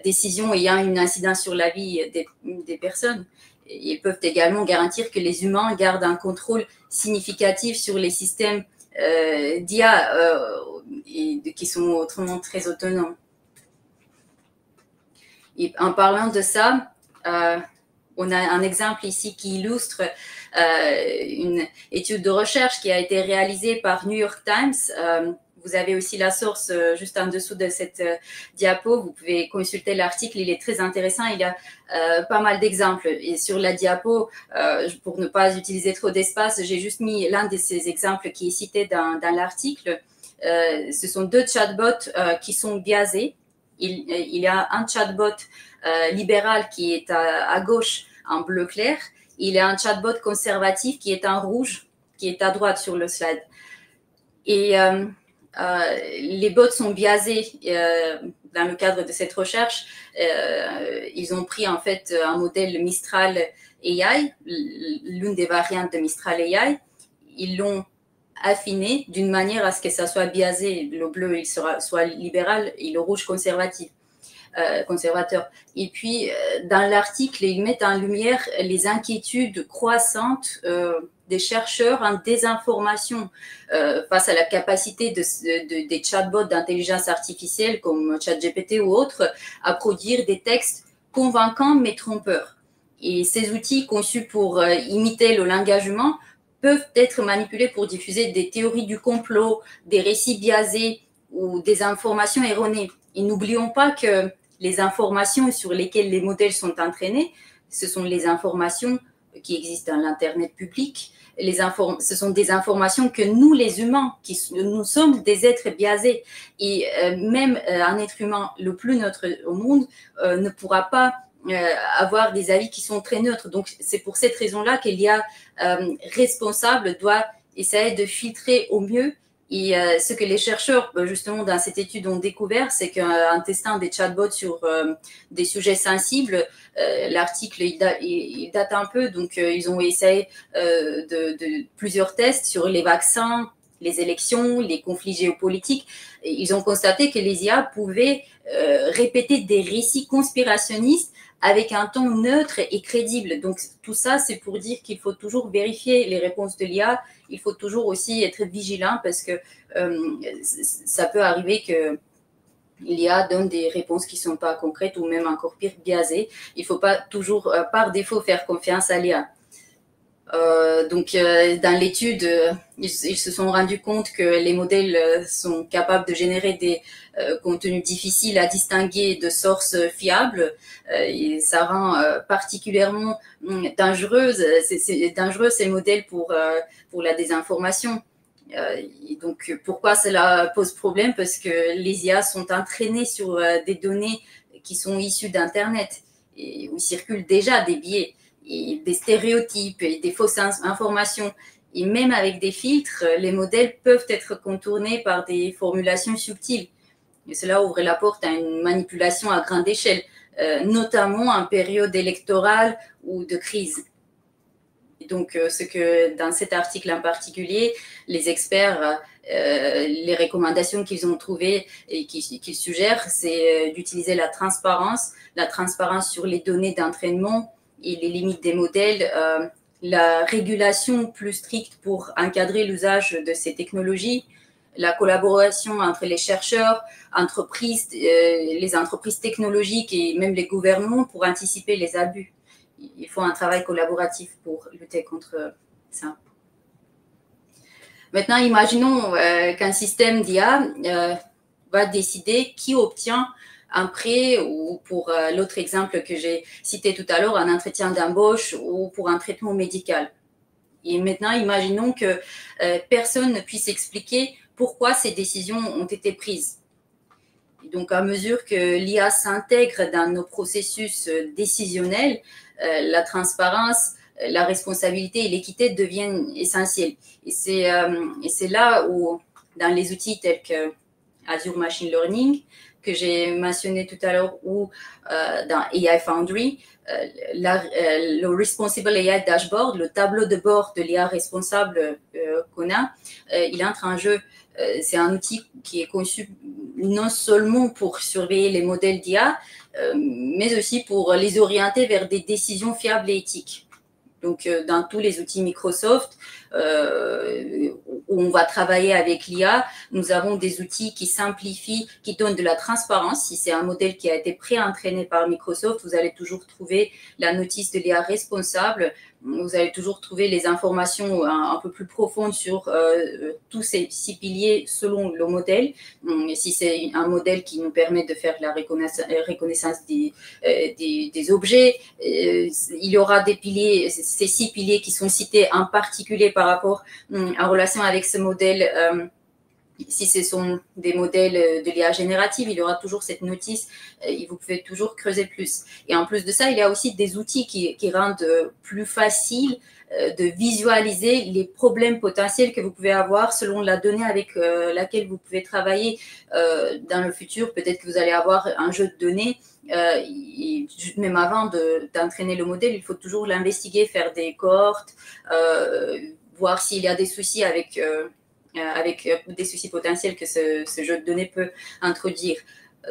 décision ayant une incidence sur la vie des personnes. Ils peuvent également garantir que les humains gardent un contrôle significatif sur les systèmes d'IA qui sont autrement très autonomes. Et en parlant de ça, on a un exemple ici qui illustre une étude de recherche qui a été réalisée par New York Times. Vous avez aussi la source juste en dessous de cette diapo. Vous pouvez consulter l'article, il est très intéressant. Il y a pas mal d'exemples. Et sur la diapo, pour ne pas utiliser trop d'espace, j'ai juste mis l'un de ces exemples qui est cité dans l'article. Ce sont deux chatbots qui sont biaisés. Il y a un chatbot libéral qui est à gauche en bleu clair. Il y a un chatbot conservatif qui est en rouge, qui est à droite sur le slide. Et les bots sont biaisés dans le cadre de cette recherche. Ils ont pris en fait un modèle Mistral AI, l'une des variantes de Mistral AI. Ils l'ont affiné d'une manière à ce que ça soit biaisé. Le bleu, il soit libéral et le rouge conservateur. Et puis, dans l'article, ils mettent en lumière les inquiétudes croissantes des chercheurs en désinformation face à la capacité des chatbots d'intelligence artificielle comme ChatGPT ou autres à produire des textes convaincants mais trompeurs. Et ces outils conçus pour imiter le langage humain peuvent être manipulés pour diffuser des théories du complot, des récits biaisés ou des informations erronées. Et n'oublions pas que les informations sur lesquelles les modèles sont entraînés, ce sont les informations qui existent dans l'Internet public. Ce sont des informations que nous, les humains, nous sommes des êtres biaisés. Et même un être humain le plus neutre au monde ne pourra pas avoir des avis qui sont très neutres. Donc, c'est pour cette raison-là qu'il y a responsable doit essayer de filtrer au mieux Et ce que les chercheurs, justement, dans cette étude ont découvert, c'est qu'en testant des chatbots sur des sujets sensibles, l'article, il date un peu, donc ils ont essayé de plusieurs tests sur les vaccins, les élections, les conflits géopolitiques. Et ils ont constaté que les IA pouvaient répéter des récits conspirationnistes avec un ton neutre et crédible. Donc tout ça, c'est pour dire qu'il faut toujours vérifier les réponses de l'IA. Il faut toujours aussi être vigilant parce que ça peut arriver que l'IA donne des réponses qui ne sont pas concrètes ou même encore pire, biaisées. Il ne faut pas toujours, par défaut, faire confiance à l'IA. Dans l'étude, ils se sont rendus compte que les modèles sont capables de générer des contenus difficiles à distinguer de sources fiables. Et ça rend particulièrement dangereux. C'est dangereux ces modèles pour la désinformation. Et donc, pourquoi cela pose problème? Parce que les IA sont entraînées sur des données qui sont issues d'Internet et où circulent déjà des biais et des stéréotypes et des fausses informations. Et même avec des filtres, les modèles peuvent être contournés par des formulations subtiles. Et cela ouvre la porte à une manipulation à grande échelle, notamment en période électorale ou de crise. Et donc, ce que dans cet article en particulier, les experts, les recommandations qu'ils ont trouvées et qu'ils suggèrent, c'est d'utiliser la transparence sur les données d'entraînement et les limites des modèles, la régulation plus stricte pour encadrer l'usage de ces technologies, la collaboration entre les chercheurs, les entreprises technologiques et même les gouvernements pour anticiper les abus. Il faut un travail collaboratif pour lutter contre ça. Maintenant, imaginons qu'un système d'IA va décider qui obtient un prêt ou pour l'autre exemple que j'ai cité tout à l'heure, un entretien d'embauche ou pour un traitement médical. Et maintenant, imaginons que personne ne puisse expliquer pourquoi ces décisions ont été prises. Et donc, à mesure que l'IA s'intègre dans nos processus décisionnels, la transparence, la responsabilité et l'équité deviennent essentielles. Et c'est là où, dans les outils tels que Azure Machine Learning, que j'ai mentionné tout à l'heure, ou dans AI Foundry, le Responsible AI Dashboard, le tableau de bord de l'IA responsable qu'on a, il entre en jeu. C'est un outil qui est conçu non seulement pour surveiller les modèles d'IA, mais aussi pour les orienter vers des décisions fiables et éthiques. Donc, dans tous les outils Microsoft où on va travailler avec l'IA, nous avons des outils qui simplifient, qui donnent de la transparence. Si c'est un modèle qui a été pré-entraîné par Microsoft, vous allez toujours trouver la notice de l'IA responsable. Vous allez toujours trouver les informations un peu plus profondes sur tous ces 6 piliers selon le modèle. Si c'est un modèle qui nous permet de faire la reconnaissance des objets, il y aura des piliers, ces 6 piliers qui sont cités en particulier par rapport en relation avec ce modèle. Si ce sont des modèles de l'IA générative, il y aura toujours cette notice et vous pouvez toujours creuser plus. Et en plus de ça, il y a aussi des outils qui rendent plus facile de visualiser les problèmes potentiels que vous pouvez avoir selon la donnée avec laquelle vous pouvez travailler dans le futur. Peut-être que vous allez avoir un jeu de données. Et même avant d'entraîner le modèle, il faut toujours l'investiguer, faire des cohortes, voir s'il y a des soucis avec des soucis potentiels que ce jeu de données peut introduire.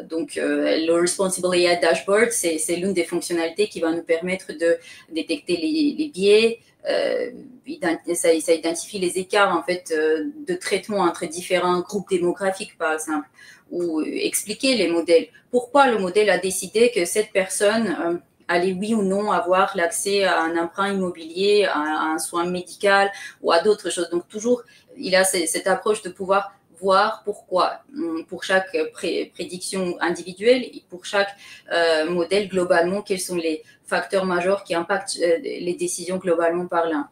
Donc, le Responsible AI Dashboard, c'est l'une des fonctionnalités qui va nous permettre de détecter les biais. Ça identifie les écarts en fait, de traitement entre différents groupes démographiques, par exemple, ou expliquer les modèles. Pourquoi le modèle a décidé que cette personne allait oui ou non avoir l'accès à un emprunt immobilier, à un soin médical ou à d'autres choses. Donc, toujours, il a cette approche de pouvoir voir pourquoi, pour chaque prédiction individuelle et pour chaque modèle globalement, quels sont les facteurs majeurs qui impactent les décisions globalement parlant.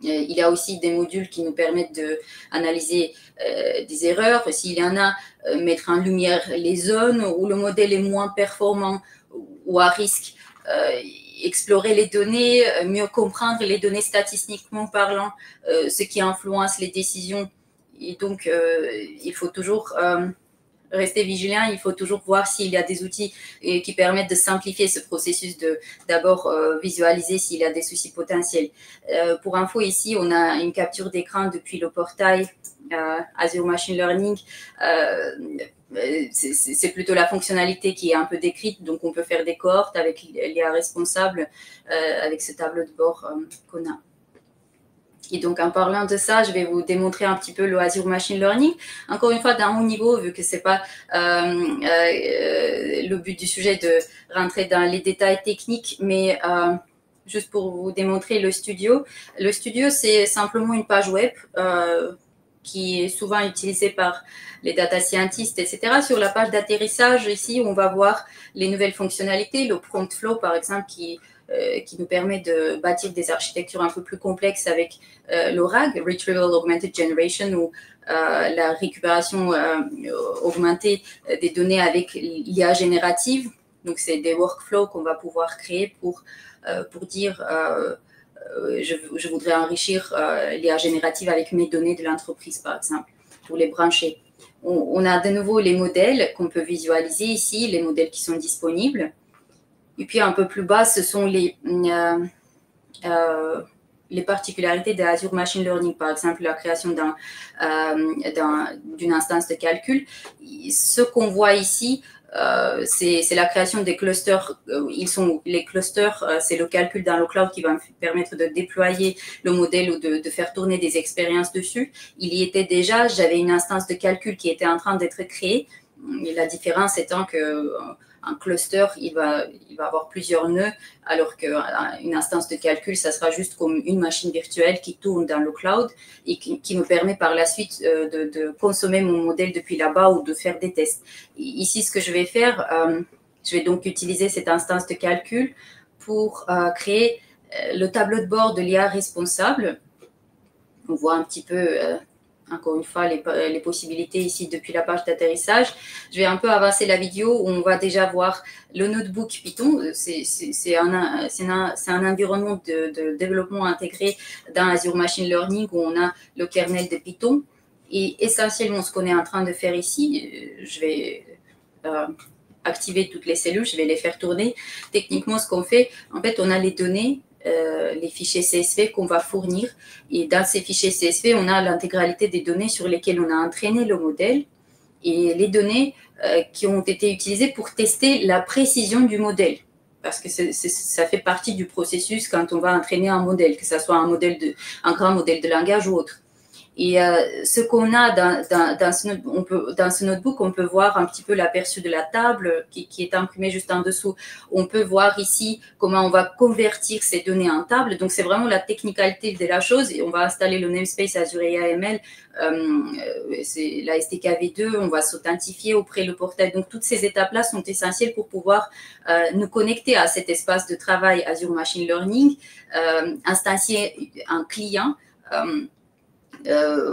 Il y a aussi des modules qui nous permettent d'analyser des erreurs. S'il y en a, mettre en lumière les zones où le modèle est moins performant ou à risque, explorer les données, mieux comprendre les données statistiquement parlant, ce qui influence les décisions. Et donc, il faut toujours rester vigilant, il faut toujours voir s'il y a des outils qui permettent de simplifier ce processus de d'abord visualiser s'il y a des soucis potentiels. Pour info, ici, on a une capture d'écran depuis le portail Azure Machine Learning. C'est plutôt la fonctionnalité qui est un peu décrite, donc on peut faire des cohortes avec l'IA responsable avec ce tableau de bord qu'on a. Et donc, en parlant de ça, je vais vous démontrer un petit peu le Azure Machine Learning. Encore une fois, d'un haut niveau, vu que c'est pas le but du sujet de rentrer dans les détails techniques, mais juste pour vous démontrer le studio. Le studio, c'est simplement une page web qui est souvent utilisée par les data scientists, etc. Sur la page d'atterrissage, ici, on va voir les nouvelles fonctionnalités, le prompt flow, par exemple, qui nous permet de bâtir des architectures un peu plus complexes avec l'ORAG, Retrieval Augmented Generation, ou la récupération augmentée des données avec l'IA générative. Donc, c'est des workflows qu'on va pouvoir créer pour dire je voudrais enrichir l'IA générative avec mes données de l'entreprise, par exemple, pour les brancher. On a de nouveau les modèles qu'on peut visualiser ici, les modèles qui sont disponibles. Et puis, un peu plus bas, ce sont les particularités de Azure Machine Learning, par exemple, la création d'une instance de calcul. Ce qu'on voit ici, c'est la création des clusters. Les clusters, c'est le calcul dans le cloud qui va me permettre de déployer le modèle ou de faire tourner des expériences dessus. Il y était déjà, j'avais une instance de calcul qui était en train d'être créée. Et la différence étant que un cluster, il va avoir plusieurs nœuds, alors qu'une instance de calcul, ça sera juste comme une machine virtuelle qui tourne dans le cloud et qui me permet par la suite de consommer mon modèle depuis là-bas ou de faire des tests. Ici, ce que je vais faire, je vais donc utiliser cette instance de calcul pour créer le tableau de bord de l'IA responsable. On voit un petit peu encore une fois, les possibilités ici depuis la page d'atterrissage. Je vais un peu avancer la vidéo où on va déjà voir le notebook Python. C'est un environnement de développement intégré dans Azure Machine Learning où on a le kernel de Python. Et essentiellement, ce qu'on est en train de faire ici, je vais activer toutes les cellules, je vais les faire tourner. Techniquement, ce qu'on fait, en fait, on a les données, les fichiers CSV qu'on va fournir. Et dans ces fichiers CSV, on a l'intégralité des données sur lesquelles on a entraîné le modèle et les données qui ont été utilisées pour tester la précision du modèle. Parce que ça fait partie du processus quand on va entraîner un modèle, que ce soit un grand modèle de langage ou autre. Et ce qu'on a dans ce notebook, on peut voir un petit peu l'aperçu de la table qui est imprimé juste en dessous. On peut voir ici comment on va convertir ces données en table. Donc, c'est vraiment la technicalité de la chose. Et on va installer le namespace Azure AI/ML. C'est la SDK V2. On va s'authentifier auprès du portail. Donc, toutes ces étapes-là sont essentielles pour pouvoir nous connecter à cet espace de travail Azure Machine Learning, instancier un client.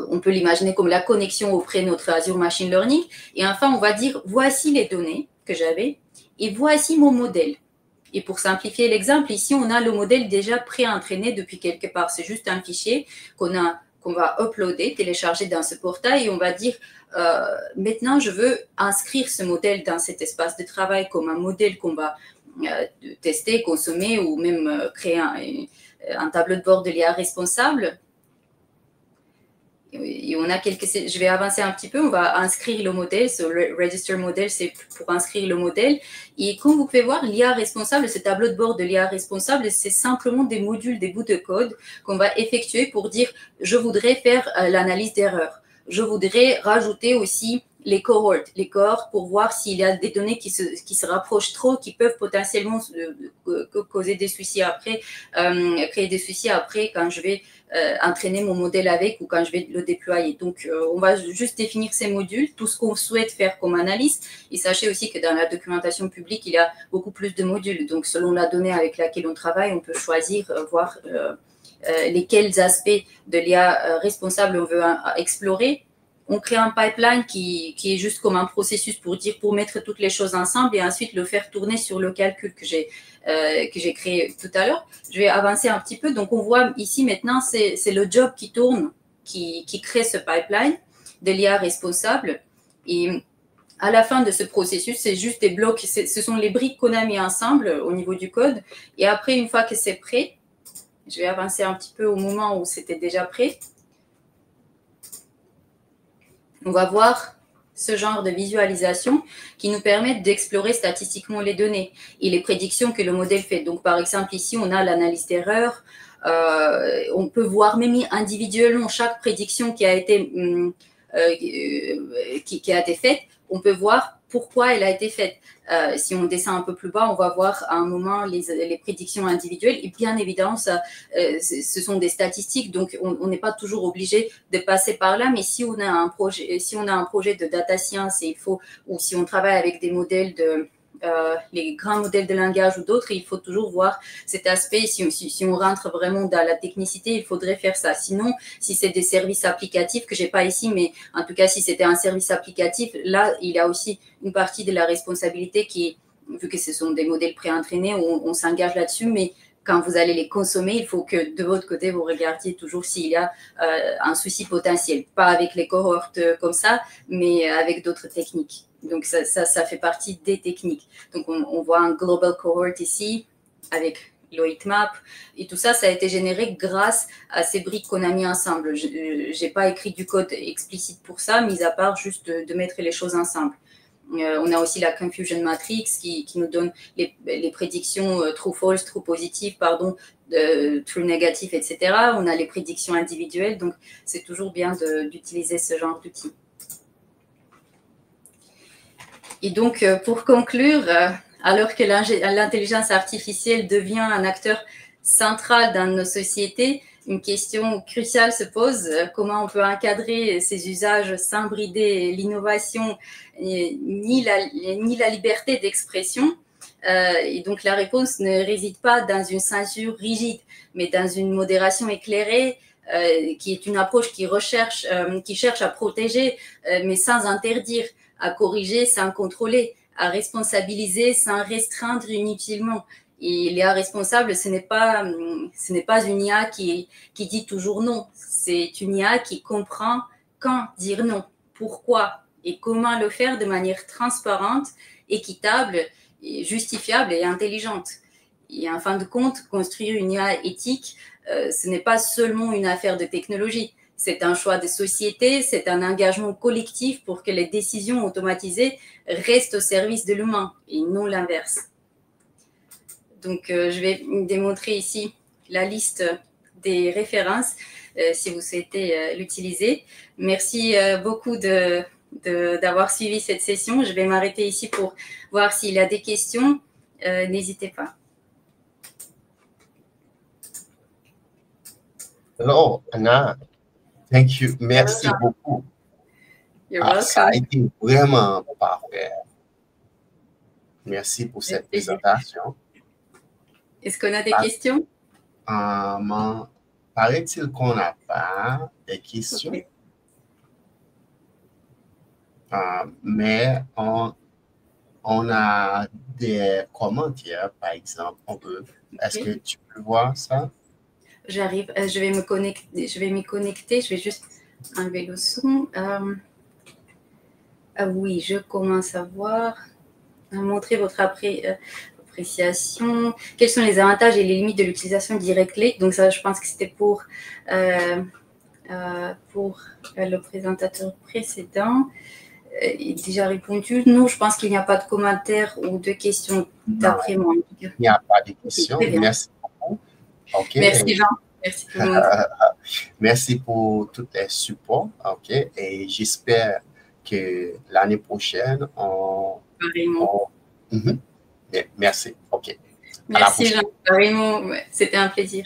On peut l'imaginer comme la connexion auprès de notre Azure Machine Learning. Et enfin, on va dire, voici les données que j'avais et voici mon modèle. Et pour simplifier l'exemple, ici, on a le modèle déjà pré-entraîné depuis quelque part. C'est juste un fichier qu'on va uploader, télécharger dans ce portail et on va dire, maintenant, je veux inscrire ce modèle dans cet espace de travail comme un modèle qu'on va tester, consommer ou même créer un tableau de bord de l'IA responsable. Et on a je vais avancer un petit peu, on va inscrire le modèle, ce register model, c'est pour inscrire le modèle. Et comme vous pouvez voir, l'IA responsable, ce tableau de bord de l'IA responsable, c'est simplement des modules, des bouts de code qu'on va effectuer pour dire, je voudrais faire l'analyse d'erreurs. Je voudrais rajouter aussi les cohortes pour voir s'il y a des données qui se rapprochent trop, qui peuvent potentiellement causer des soucis après, créer des soucis après quand je vais entraîner mon modèle avec ou quand je vais le déployer. Donc, on va juste définir ces modules, tout ce qu'on souhaite faire comme analyse. Et sachez aussi que dans la documentation publique, il y a beaucoup plus de modules. Donc, selon la donnée avec laquelle on travaille, on peut choisir, voir lesquels aspects de l'IA responsable on veut explorer. On crée un pipeline qui est juste comme un processus pour mettre toutes les choses ensemble et ensuite le faire tourner sur le calcul que j'ai créé tout à l'heure. Je vais avancer un petit peu. Donc, on voit ici maintenant, c'est le job qui tourne, qui crée ce pipeline. de l'IA responsable. Et à la fin de ce processus, c'est juste des blocs, ce sont les briques qu'on a mis ensemble au niveau du code. Et après, une fois que c'est prêt, je vais avancer un petit peu au moment où c'était déjà prêt. On va voir ce genre de visualisation qui nous permettent d'explorer statistiquement les données et les prédictions que le modèle fait. Donc, par exemple, ici, on a l'analyse d'erreur. On peut voir même individuellement chaque prédiction qui a été faite. On peut voir pourquoi elle a été faite. Si on descend un peu plus bas, on va voir à un moment les prédictions individuelles. Et bien évidemment, ce sont des statistiques, donc on n'est pas toujours obligé de passer par là. Mais si on a un projet de data science, ou si on travaille avec des modèles les grands modèles de langage ou d'autres, il faut toujours voir cet aspect. Si on rentre vraiment dans la technicité, il faudrait faire ça. Sinon, si c'est des services applicatifs que j'ai pas ici, mais en tout cas, si c'était un service applicatif, là, il y a aussi une partie de la responsabilité qui, vu que ce sont des modèles préentraînés, on s'engage là-dessus, mais quand vous allez les consommer, il faut que de votre côté, vous regardiez toujours s'il y a un souci potentiel. Pas avec les cohortes comme ça, mais avec d'autres techniques. Donc, ça fait partie des techniques. Donc, on voit un global cohort ici avec l'heatmap. Et tout ça, ça a été généré grâce à ces briques qu'on a mis ensemble. Je n'ai pas écrit du code explicite pour ça, mis à part juste de mettre les choses ensemble. On a aussi la confusion matrix qui nous donne les prédictions true false, true positive, true négatif, etc. On a les prédictions individuelles, donc c'est toujours bien d'utiliser ce genre d'outils. Et donc, pour conclure, alors que l'intelligence artificielle devient un acteur central dans nos sociétés, une question cruciale se pose, comment on peut encadrer ces usages sans brider l'innovation ni la liberté d'expression. Et donc, la réponse ne réside pas dans une censure rigide, mais dans une modération éclairée, qui est une approche qui cherche à protéger, mais sans interdire, à corriger sans contrôler, à responsabiliser sans restreindre inutilement. Et l'IA responsable, ce n'est pas une IA qui dit toujours non. C'est une IA qui comprend quand dire non, pourquoi et comment le faire de manière transparente, équitable, et justifiable et intelligente. Et en fin de compte, construire une IA éthique, ce n'est pas seulement une affaire de technologie. C'est un choix de société, c'est un engagement collectif pour que les décisions automatisées restent au service de l'humain et non l'inverse. Donc, je vais démontrer ici la liste des références si vous souhaitez l'utiliser. Merci beaucoup d'avoir suivi cette session. Je vais m'arrêter ici pour voir s'il y a des questions. N'hésitez pas. Hello, Anna. Thank you. Merci beaucoup. You're welcome. Ça a été vraiment parfait. Merci pour cette présentation. Est-ce qu'on a des questions? Paraît-il qu'on n'a pas des questions? Okay. Mais on a des commentaires, par exemple. Est-ce que tu peux voir ça? J'arrive, je vais m'y connecter. Je vais juste enlever le son. Oui, je commence à voir. Montrer votre appréciation. Quels sont les avantages et les limites de l'utilisation Direct Lake? Donc ça, je pense que c'était pour le présentateur précédent. Il a déjà répondu. Non, je pense qu'il n'y a pas de commentaires ou de questions d'après moi. Il n'y a pas de questions. Merci beaucoup. Okay. Merci Jean. Merci tout le monde. Merci pour tous les supports. OK. Et j'espère que l'année prochaine, Merci. OK. Merci Jean. Vraiment, c'était un plaisir.